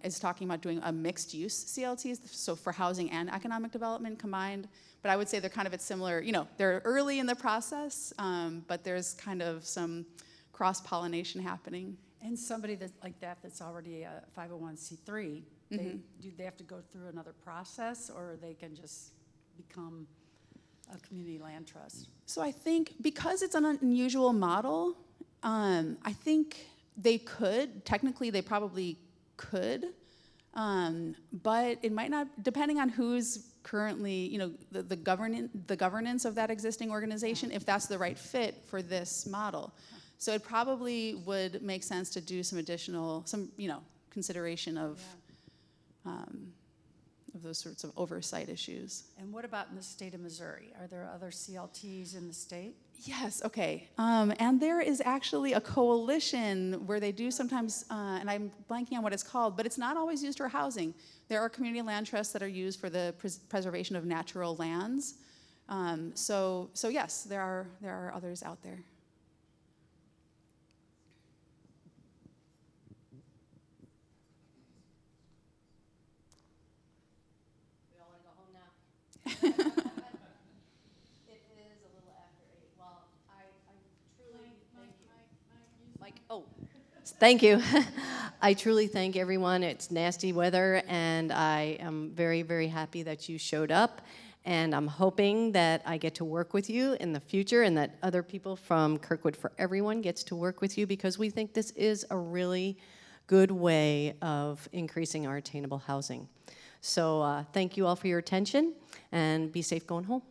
is talking about doing a mixed-use CLT, so for housing and economic development combined. But I would say they're kind of at similar, you know, they're early in the process, but there's kind of some cross-pollination happening. And somebody that's like that, that's already a 501c3, do they have to go through another process, or they can just become a community land trust? So I think because it's an unusual model, I think they could, technically they probably could, but it might not, depending on who's currently, you know, the governance of that existing organization, if that's the right fit for this model. So it probably would make sense to do some additional, you know, consideration of those sorts of oversight issues. And what about in the state of Missouri? Are there other CLTs in the state? Yes, okay. And there is actually a coalition where they do sometimes, and I'm blanking on what it's called, but it's not always used for housing. There are community land trusts that are used for the preservation of natural lands. So yes, there are others out there. It is a little after 8. Well, I truly thank you. Thank you. I truly thank everyone. It's nasty weather, and I am very, very happy that you showed up. And I'm hoping that I get to work with you in the future, and that other people from Kirkwood for Everyone gets to work with you, because we think this is a really good way of increasing our attainable housing. So thank you all for your attention, and be safe going home.